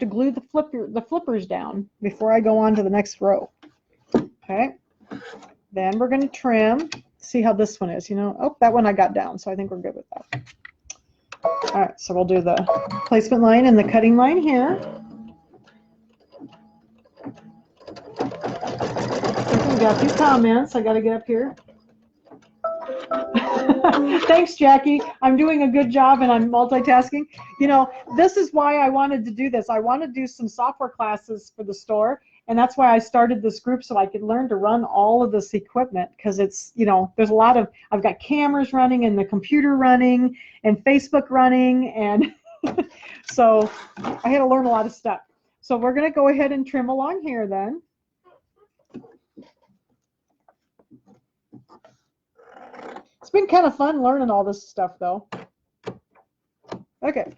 glue the flippers down before I go on to the next row. Okay. Then we're going to trim. See how this one is. Oh, that one I got down, so I think we're good with that. All right, so we'll do the placement line and the cutting line here. We got a few comments. I got to get up here. Thanks, Jackie. I'm doing a good job and I'm multitasking. This is why I wanted to do this. I want to do some software classes for the store, and that's why I started this group, so I could learn to run all of this equipment, because it's, there's a lot of, I've got cameras running and the computer running and Facebook running, and so I had to learn a lot of stuff. So we're going to go ahead and trim along here then. It's been kind of fun learning all this stuff, though. Okay,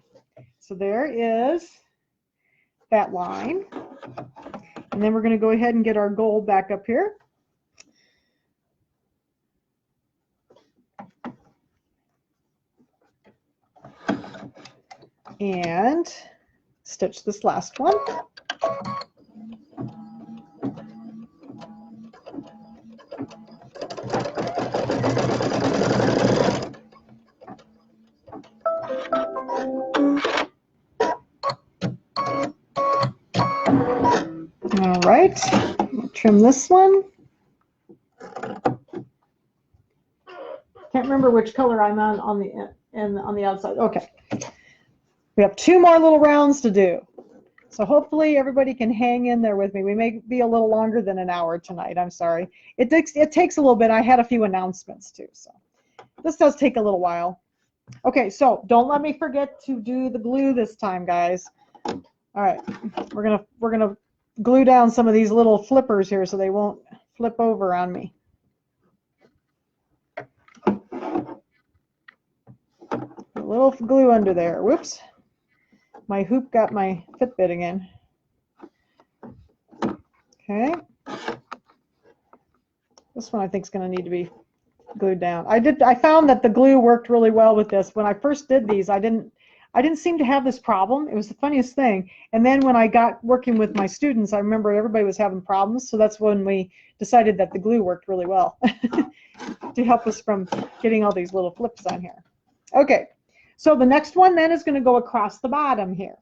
so there is that line. And then we're going to go ahead and get our gold back up here. And stitch this last one. All right, trim this one. Can't remember which color I'm on the outside. Okay, we have 2 more little rounds to do, so hopefully everybody can hang in there with me. We may be a little longer than an hour tonight. I'm sorry. It takes a little bit. I had a few announcements too, so this does take a little while. Okay, so don't let me forget to do the glue this time, guys. All right, we're gonna glue down some of these little flippers here so they won't flip over on me. A little glue under there. Whoops. My hoop got my Fitbit again. Okay. This one I think is going to need to be glued down. I found that the glue worked really well with this. When I first did these, I didn't seem to have this problem. It was the funniest thing. And then when I got working with my students, I remember everybody was having problems. So that's when we decided that the glue worked really well to help us from getting all these little flips on here. Okay, so the next one then is going to go across the bottom here.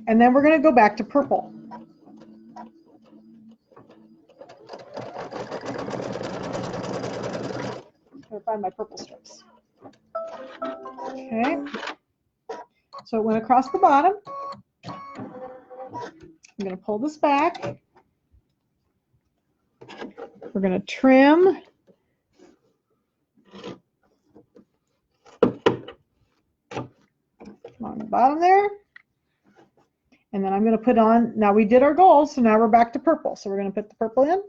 And then we're going to go back to purple. I'll find my purple strips. Okay. So it went across the bottom. I'm going to pull this back. We're going to trim. Along the bottom there. And then I'm going to put on, now we did our gold, so now we're back to purple. So we're going to put the purple in.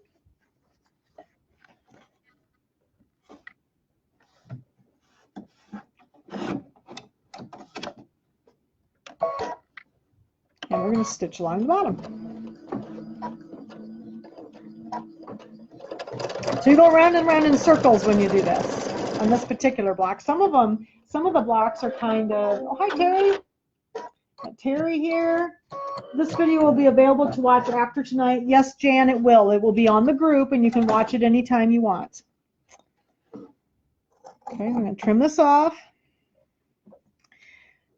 And we're going to stitch along the bottom. So you go round and round in circles when you do this on this particular block. Some of the blocks are kind of, oh, hi Terry. Got Terry here. This video will be available to watch after tonight. Yes, Jan, it will. It will be on the group and you can watch it anytime you want. Okay, I'm going to trim this off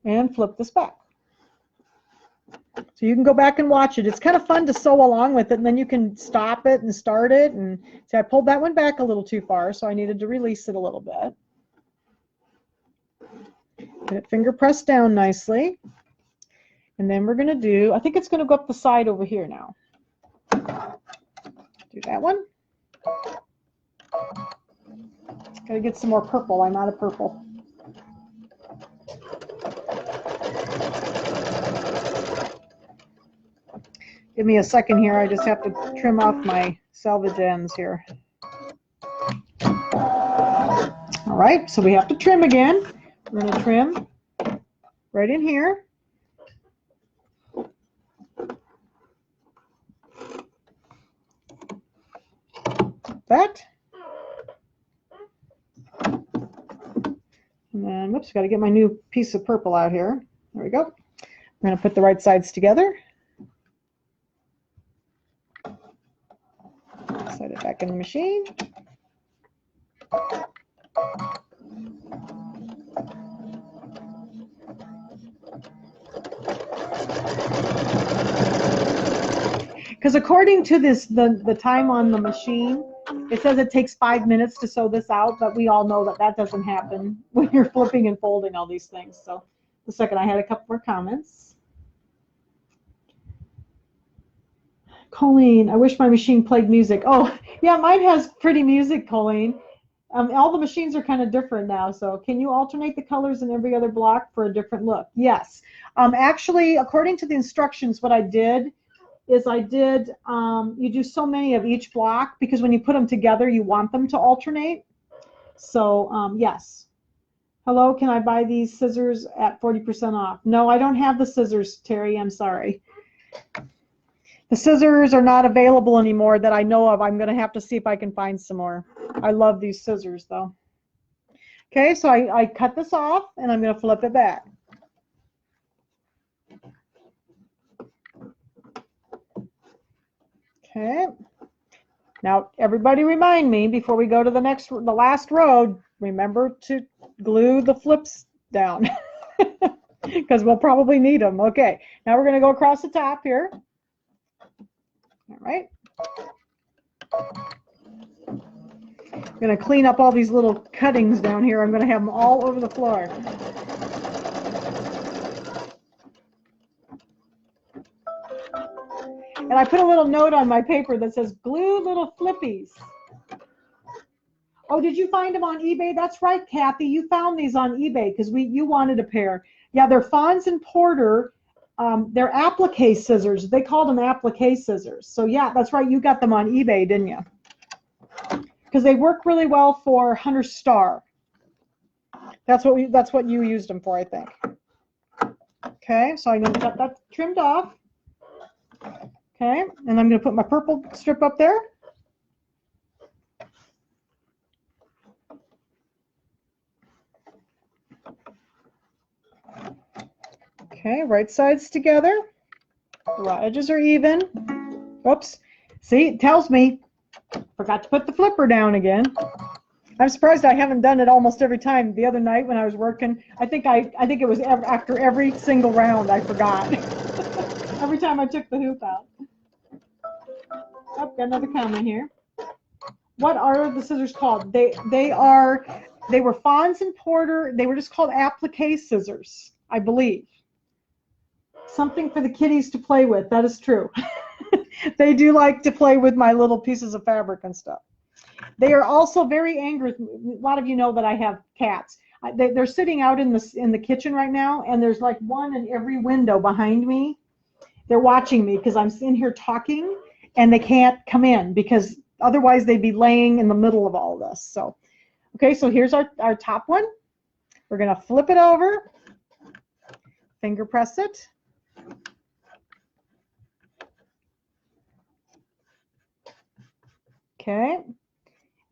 and flip this back. So you can go back and watch it. It's kind of fun to sew along with it, and then you can stop it and start it. And see, I pulled that one back a little too far, so I needed to release it a little bit. Get it finger pressed down nicely. And then we're going to do, I think it's going to go up the side over here now. Do that one. Got to get some more purple. I'm out of purple. Give me a second here. I just have to trim off my salvage ends here. All right, so we have to trim again. We're going to trim right in here. That. And then, whoops, got to get my new piece of purple out here. There we go. We're going to put the right sides together. Set it back in the machine. Because according to this, the time on the machine, it says it takes 5 minutes to sew this out, but we all know that that doesn't happen when you're flipping and folding all these things. So the second, I had a couple more comments. Colleen, I wish my machine played music. Oh, yeah, mine has pretty music, Colleen. All the machines are kind of different now, so can you alternate the colors in every other block for a different look? Yes. Actually, according to the instructions, what I did is you do so many of each block because when you put them together, you want them to alternate. So, yes. Hello, can I buy these scissors at 40% off? No, I don't have the scissors, Terry. I'm sorry. The scissors are not available anymore that I know of. I'm going to have to see if I can find some more. I love these scissors, though. Okay, so I cut this off, and I'm going to flip it back. Okay. Now, everybody remind me before we go to the last row, remember to glue the flips down because we'll probably need them. Okay, now we're going to go across the top here. All right. I'm going to clean up all these little cuttings down here. I'm going to have them all over the floor. And I put a little note on my paper that says, glue little flippies. Oh, did you find them on eBay? That's right, Kathy. You found these on eBay because you wanted a pair. Yeah, they're Fons and Porter. They're applique scissors. They called them applique scissors. So yeah, that's right. You got them on eBay, didn't you? Because they work really well for Hunter Star. That's what you used them for, I think. Okay, so I'm going to cut that trimmed off. Okay, and I'm going to put my purple strip up there. Okay, right sides together. Raw edges are even. Oops. See, it tells me. Forgot to put the flipper down again. I'm surprised I haven't done it almost every time. The other night when I was working, I think it was after every single round I forgot. Every time I took the hoop out. Oh, got another comment here. What are the scissors called? They were Fons and Porter. They were just called Applique Scissors, I believe. Something for the kiddies to play with. That is true. They do like to play with my little pieces of fabric and stuff. They are also very angry. A lot of you know that I have cats. They're sitting out in the kitchen right now, and there's like one in every window behind me. They're watching me because I'm in here talking, and they can't come in because otherwise they'd be laying in the middle of all of this. So, okay, so here's our top one. We're going to flip it over, finger press it. Okay,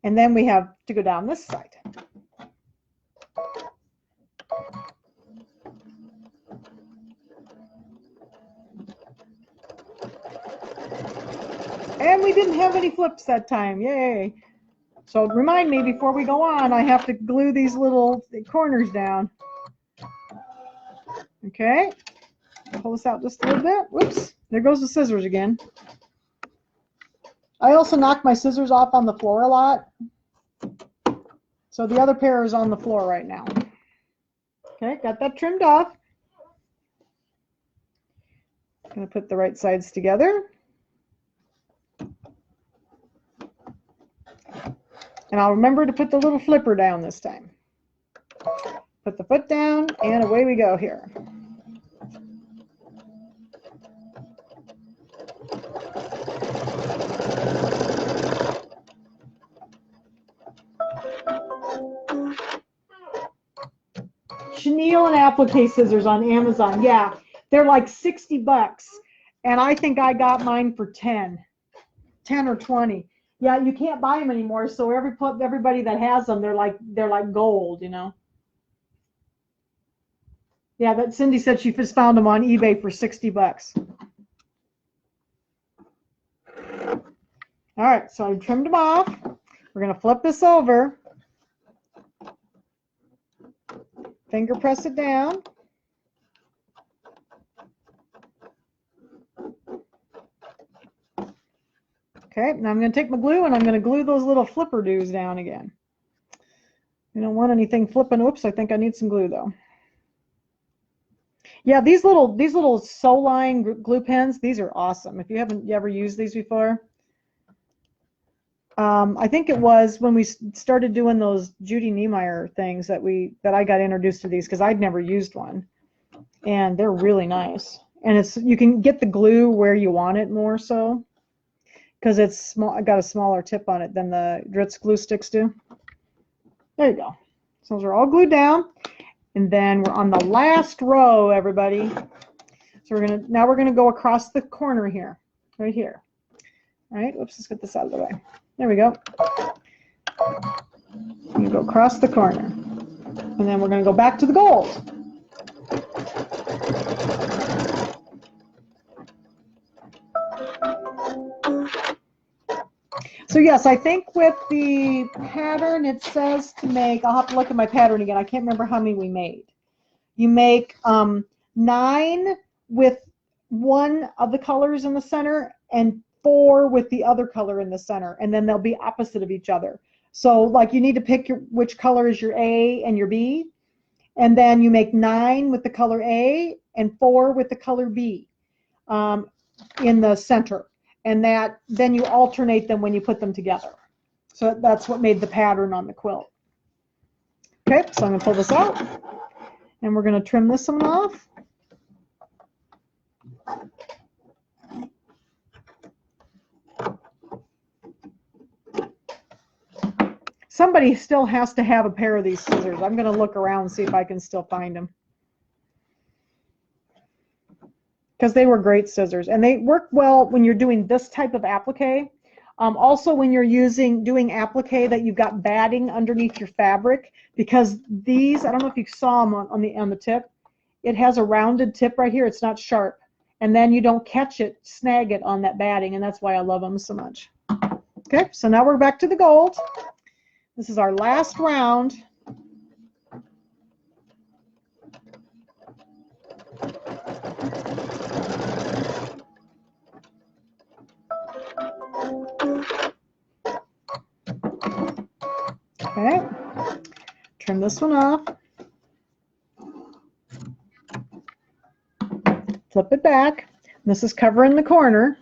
and then we have to go down this side. And we didn't have any flips that time, yay. So remind me before we go on, I have to glue these little corners down. Okay, pull this out just a little bit. Whoops, there goes the scissors again. I also knock my scissors off on the floor a lot. So the other pair is on the floor right now. Okay, got that trimmed off. I'm going to put the right sides together. And I'll remember to put the little flipper down this time. Put the foot down, and away we go here. Chenille and applique scissors on Amazon. Yeah, they're like 60 bucks. And I think I got mine for 10 or 20. Yeah, you can't buy them anymore. So everybody that has them, they're like gold, you know. Yeah, that Cindy said she just found them on eBay for 60 bucks. All right, so I trimmed them off. We're going to flip this over. Finger press it down. Okay, now I'm going to take my glue and I'm going to glue those little flipper doos down again. You don't want anything flipping. Oops, I think I need some glue though. Yeah, these little Soline glue pens, these are awesome. If you haven't ever used these before, I think it was when we started doing those Judy Niemeyer things that I got introduced to these because I'd never used one, and they're really nice. And you can get the glue where you want it more so, because it's small. I got a smaller tip on it than the Dritz glue sticks do. There you go. So those are all glued down, and then we're on the last row, everybody. So now we're gonna go across the corner here, right here. All right. Oops, let's get this out of the way. There we go. You go across the corner, and then we're going to go back to the gold. So yes, I think with the pattern it says to make, I'll have to look at my pattern again. I can't remember how many we made. You make 9 with one of the colors in the center and 4 with the other color in the center, and then they'll be opposite of each other. So like you need to pick which color is your A and your B, and then you make 9 with the color A and 4 with the color B in the center, and then you alternate them when you put them together. So that's what made the pattern on the quilt. Okay, so I'm going to pull this out, and we're going to trim this one off. Somebody still has to have a pair of these scissors. I'm going to look around and see if I can still find them, because they were great scissors, and they work well when you're doing this type of applique. Also when you're doing applique that you've got batting underneath your fabric, because these, I don't know if you saw them on the tip, it has a rounded tip right here. It's not sharp, and then you don't snag it on that batting, and that's why I love them so much. Okay, so now we're back to the gold. This is our last round. Okay, trim this one off. Flip it back. This is covering the corner.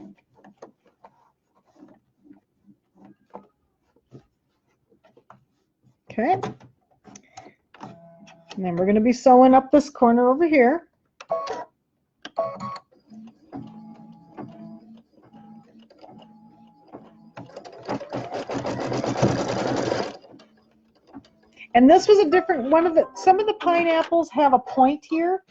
Okay. And then we're going to be sewing up this corner over here. And this was a different one of the, some of the pineapples have a point here,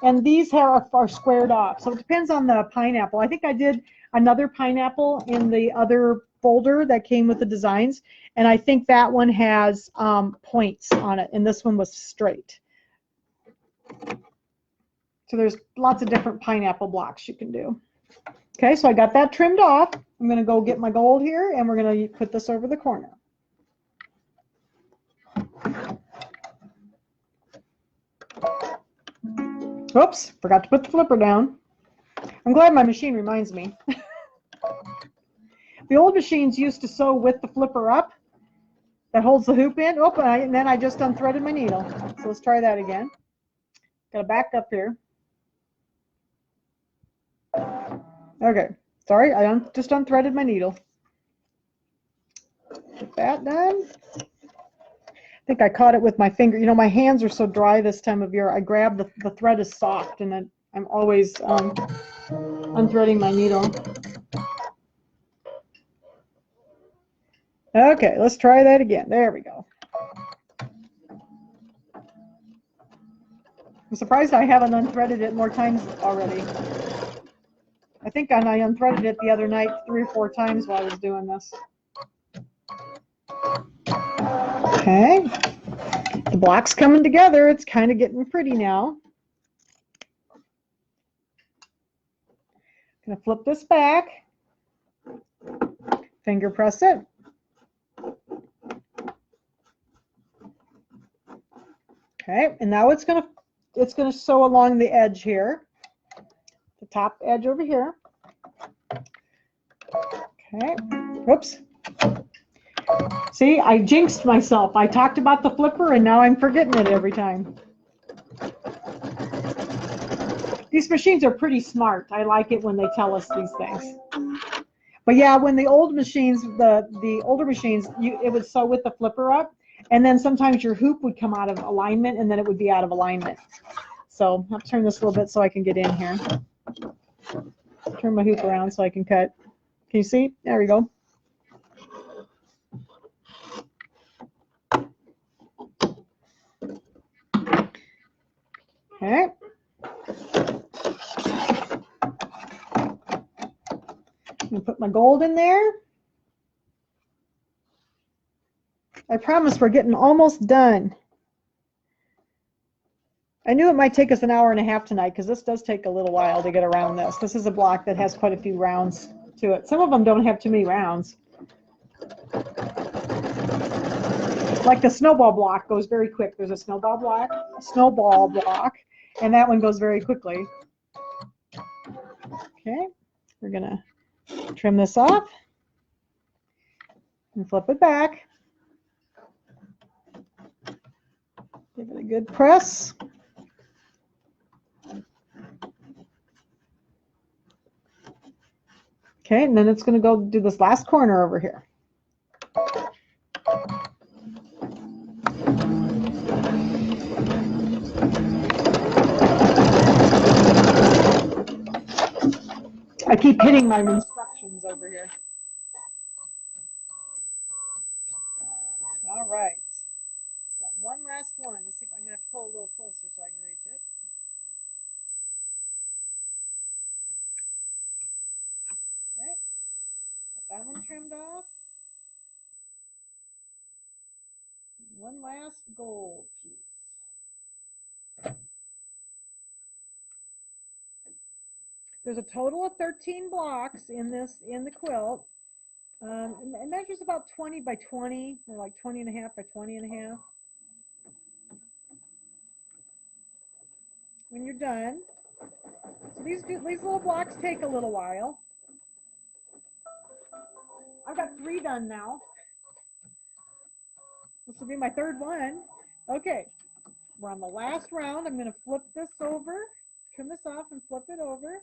and these are squared off. So it depends on the pineapple. I think I did another pineapple in the other folder that came with the designs, and I think that one has points on it, and this one was straight. So there's lots of different pineapple blocks you can do. Okay, so I got that trimmed off. I'm going to go get my gold here, and we're going to put this over the corner. Oops, forgot to put the flipper down. I'm glad my machine reminds me. The old machines used to sew with the flipper up that holds the hoop in. Oh, and then I just unthreaded my needle. So let's try that again. Got to back up here. Okay, sorry, I just unthreaded my needle. Get that done. I think I caught it with my finger. You know, my hands are so dry this time of year. I grab the thread is soft, and then I'm always unthreading my needle. Okay, let's try that again. There we go. I'm surprised I haven't unthreaded it more times already. I think I unthreaded it the other night 3 or 4 times while I was doing this. Okay, the block's coming together. It's kind of getting pretty now. Gonna flip this back, finger press it. Okay, and now it's gonna sew along the edge here, the top edge over here. Okay, whoops. See, I jinxed myself. I talked about the flipper, and now I'm forgetting it every time. These machines are pretty smart. I like it when they tell us these things. But yeah, when the old machines, the older machines, it would sew with the flipper up, and then sometimes your hoop would come out of alignment, and then it would be out of alignment. So I'll turn this a little bit so I can get in here. Turn my hoop around so I can cut. Can you see? There we go. Okay. I'm going to put my gold in there. I promise we're getting almost done. I knew it might take us an hour and a half tonight, because this does take a little while to get around this. This is a block that has quite a few rounds to it. Some of them don't have too many rounds. Like the snowball block goes very quick. There's a snowball block, and that one goes very quickly. Okay, we're gonna trim this off and flip it back. Give it a good press. Okay, and then it's going to go do this last corner over here. I keep hitting my instructions over here. All right. Got one last one. Let's see if I'm going to have to pull a little closer so I can reach it. Okay. Got that one trimmed off. One last gold piece. There's a total of 13 blocks in the quilt. It measures about 20 by 20, or like 20 and a half by 20 and a half. When you're done, so these little blocks take a little while. I've got 3 done now. This will be my 3rd one. Okay, we're on the last round. I'm going to flip this over, trim this off and flip it over.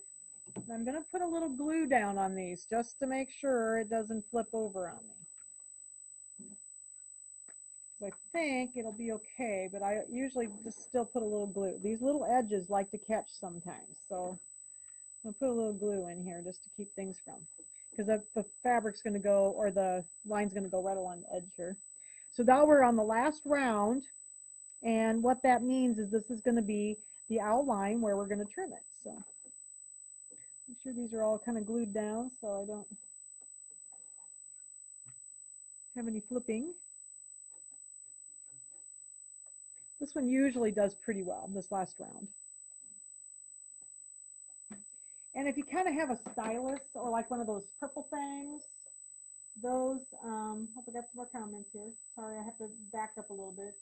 And I'm going to put a little glue down on these just to make sure it doesn't flip over on me. I think it'll be okay, but I usually just still put a little glue. These little edges like to catch sometimes, so I'll put a little glue in here just to keep things from, because the fabric's going to go, or the line's going to go right along the edge here. So now we're on the last round, and what that means is this is going to be the outline where we're going to trim it. So make sure these are all kind of glued down so I don't have any flipping. This one usually does pretty well, this last round. And if you kind of have a stylus or like one of those purple things, those, hope I got some more comments here. Sorry, I have to back up a little bit.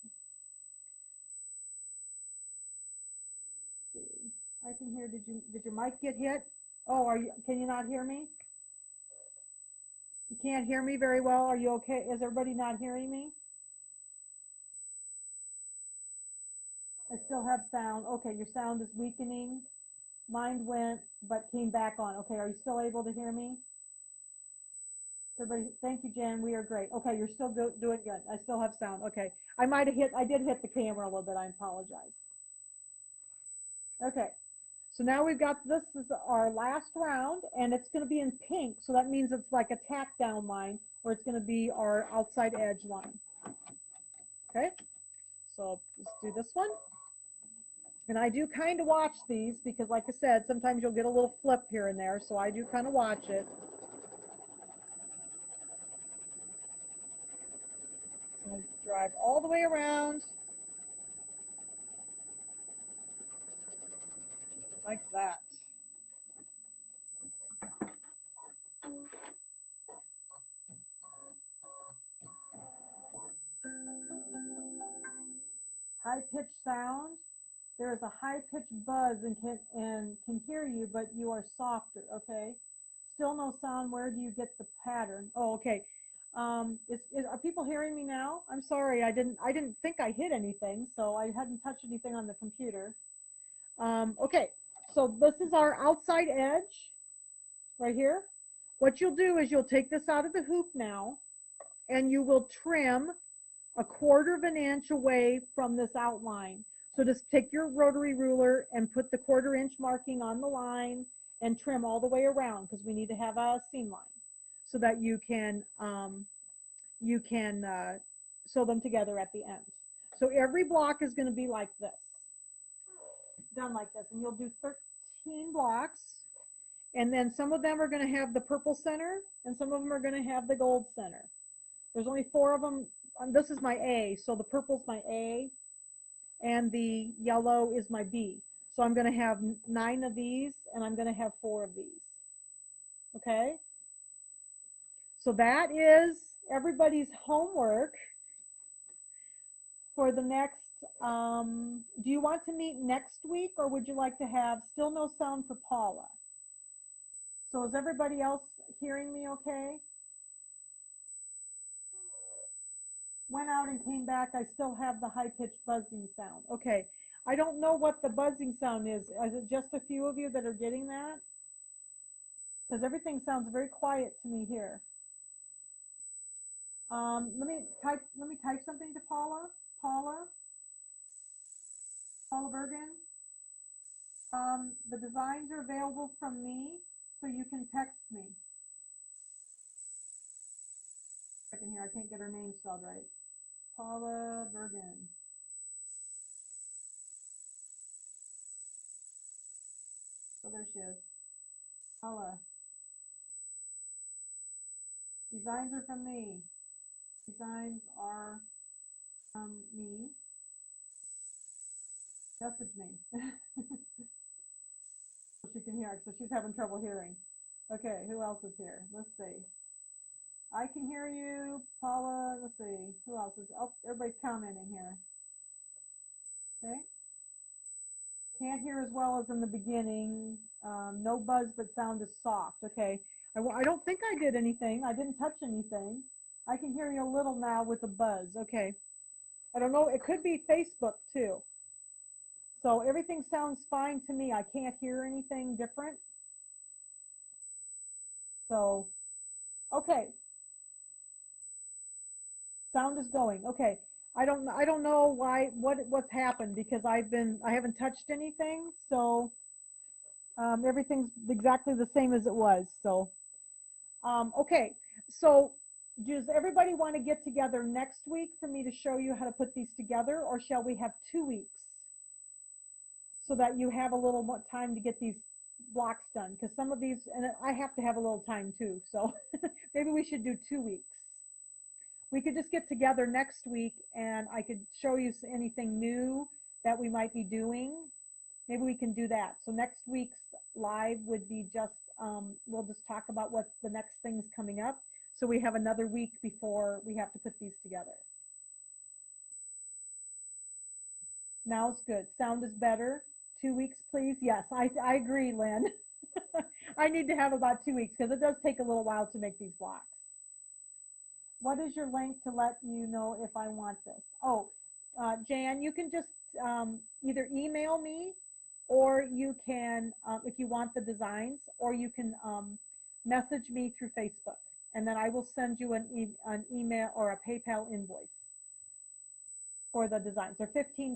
Let's see. I can hear, did your mic get hit? Oh, can you not hear me? You can't hear me very well. Are you okay? Is everybody not hearing me? I still have sound. Okay, your sound is weakening. Mine went, but came back on. Okay, are you still able to hear me? Everybody, thank you, Jen. We are great. Okay, you're still doing good. I still have sound. Okay, I did hit the camera a little bit. I apologize. Okay, so now we've got, this is our last round, and it's going to be in pink, so that means it's like a tack down line, or it's going to be our outside edge line. Okay, so let's do this one. And I do kind of watch these because, like I said, sometimes you'll get a little flip here and there, so I do kind of watch it. So I'm going to drive all the way around like that. High-pitched sound. There is a high-pitched buzz and can hear you, but you are softer. Okay. Still no sound. Where do you get the pattern? Oh, okay. Are people hearing me now? I'm sorry. I didn't think I hit anything, so I hadn't touched anything on the computer. Okay. So this is our outside edge right here. What you'll do is you'll take this out of the hoop now, and you will trim 1/4 of an inch away from this outline. So just take your rotary ruler and put the 1/4 inch marking on the line and trim all the way around, because we need to have a seam line so that you can sew them together at the end. So every block is going to be like this, done like this, and you'll do 13 blocks, and then some of them are going to have the purple center and some of them are going to have the gold center. There's only 4 of them. This is my A, so the purple's my A, and the yellow is my B. So I'm going to have 9 of these, and I'm going to have 4 of these. Okay? So that is everybody's homework for the next, do you want to meet next week, or would you like to have still no sound for Paula? So is everybody else hearing me okay? Went out and came back. I still have the high-pitched buzzing sound. Okay. I don't know what the buzzing sound is. Is it just a few of you that are getting that? Because everything sounds very quiet to me here. Let me type something to Paula. Paula Bergen. The designs are available from me, so you can text me. I can hear. I can't get her name spelled right. Paula Bergen. So there she is. Paula. Designs are from me. Designs are from me. Message me. She can hear it, so she's having trouble hearing. Okay, who else is here? Let's see. I can hear you, Paula. Let's see. Who else is? Oh, everybody's commenting here. Okay. Can't hear as well as in the beginning. No buzz, but sound is soft. Okay. I don't think I did anything. I didn't touch anything. I can hear you a little now with a buzz. Okay. I don't know. It could be Facebook too. So everything sounds fine to me. I can't hear anything different. So, okay. Sound is going. Okay. I don't know what's happened because I haven't touched anything. So everything's exactly the same as it was. So okay. So does everybody want to get together next week for me to show you how to put these together, or shall we have 2 weeks so that you have a little more time to get these blocks done? Because some of these, and I have to have a little time too. So maybe we should do 2 weeks. We could just get together next week and I could show you anything new that we might be doing. Maybe we can do that. So next week's live would be just, we'll just talk about what's the next things coming up. So we have another week before we have to put these together. Now it's good. Sound is better. 2 weeks, please. Yes, I agree, Lynn. I need to have about 2 weeks because it does take a little while to make these blocks. What is your link to let you know if I want this? Oh, Jan, you can just either email me, or you can, if you want the designs, or you can message me through Facebook, and then I will send you an email or a PayPal invoice for the designs. They're $15.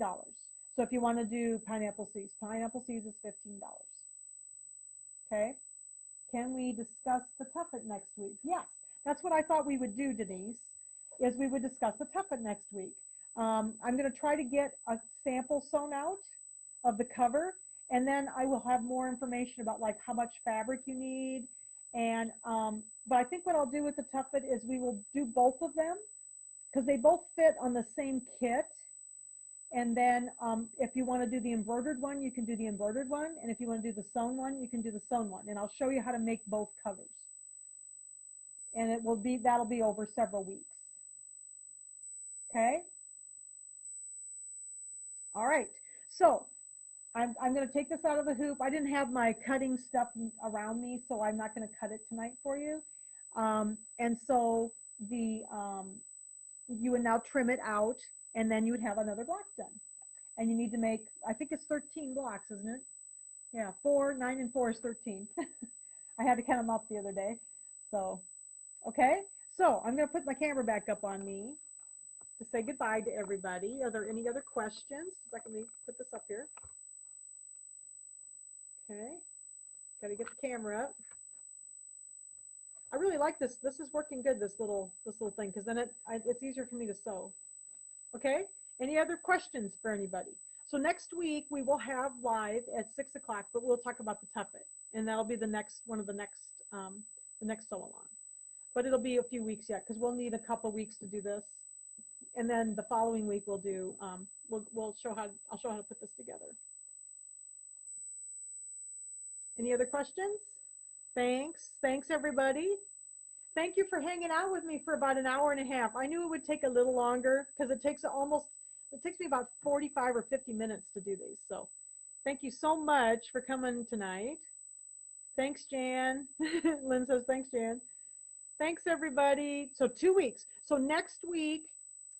So if you want to do pineapple seeds is $15. Okay. Can we discuss the tuffet next week? Yes. That's what I thought we would do, Denise, is we would discuss the tuffet next week. I'm going to try to get a sample sewn out of the cover, and then I will have more information about like how much fabric you need. And but I think what I'll do with the tuffet is we will do both of them because they both fit on the same kit. And then if you want to do the embroidered one, you can do the embroidered one. And if you want to do the sewn one, you can do the sewn one. And I'll show you how to make both covers. And it will be, that'll be over several weeks. Okay. All right. So I'm going to take this out of the hoop. I didn't have my cutting stuff around me, so I'm not going to cut it tonight for you. And so the you would now trim it out, and then you would have another block done. And you need to make, I think it's 13 blocks, isn't it? Yeah, 4, 9, and 4 is 13. I had to count them up the other day. So, okay. So I'm going to put my camera back up on me to say goodbye to everybody. Are there any other questions? Let me put this up here. Okay. Got to get the camera up. I really like this. This is working good, this little thing, because then it's easier for me to sew. Okay. Any other questions for anybody? So next week we will have live at 6 o'clock, but we'll talk about the tuffet, and that'll be the next one of the next sew along. But it'll be a few weeks yet because we'll need a couple weeks to do this, and then the following week we'll do I'll show how to put this together. Any other questions? Thanks everybody. Thank you for hanging out with me for about an hour and a half. I knew it would take a little longer because it takes me about 45 or 50 minutes to do these. So thank you so much for coming tonight. Thanks, Jan. Lynn says thanks, Jan. Thanks everybody. So 2 weeks. So next week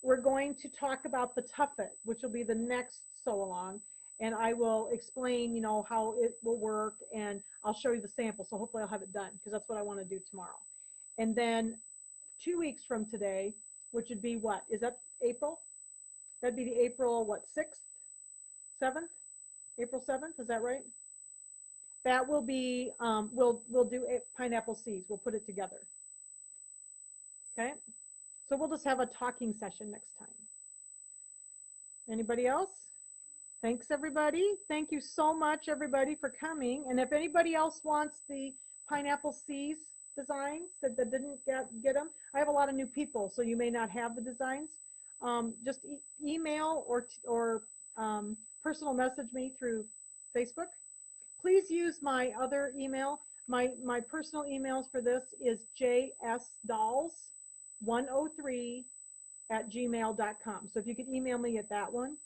we're going to talk about the tuffet, which will be the next sew along. And I will explain, how it will work, and I'll show you the sample. So hopefully I'll have it done because that's what I want to do tomorrow. And then 2 weeks from today, which would be what? Is that April? That'd be the April, what, 6th? 7th? April 7th, is that right? That will be, we'll do pineapple seeds. We'll put it together. Okay? So we'll just have a talking session next time. Anybody else? Thanks, everybody. Thank you so much, everybody, for coming. And if anybody else wants the pineapple seeds designs that didn't get them, I have a lot of new people, so you may not have the designs. Just email or personal message me through Facebook. Please use my other email. My personal emails for this is jsdolls103@gmail.com. So if you could email me at that one,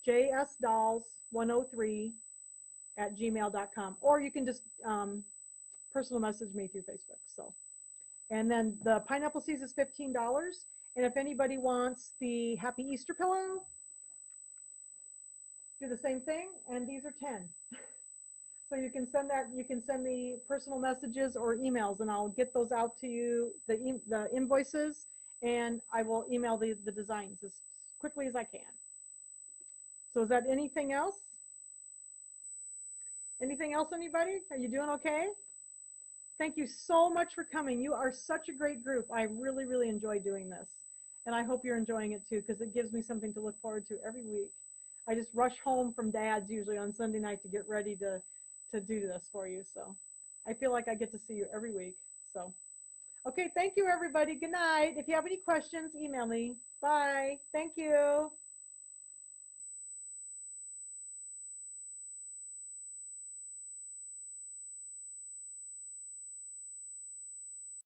jsdolls103@gmail.com, or you can just personal message me through Facebook. So, and then the pineapple seeds is $15. And if anybody wants the Happy Easter pillow, do the same thing. And these are 10. So you can send that. You can send me personal messages or emails, and I'll get those out to you. The invoices, and I will email the designs as quickly as I can. So is that anything else? Anything else, anybody? Are you doing okay? Thank you so much for coming. You are such a great group. I really, really enjoy doing this. And I hope you're enjoying it too, because it gives me something to look forward to every week. I just rush home from Dad's usually on Sunday night to get ready to do this for you. So I feel like I get to see you every week. So, okay, thank you, everybody. Good night. If you have any questions, email me. Bye. Thank you.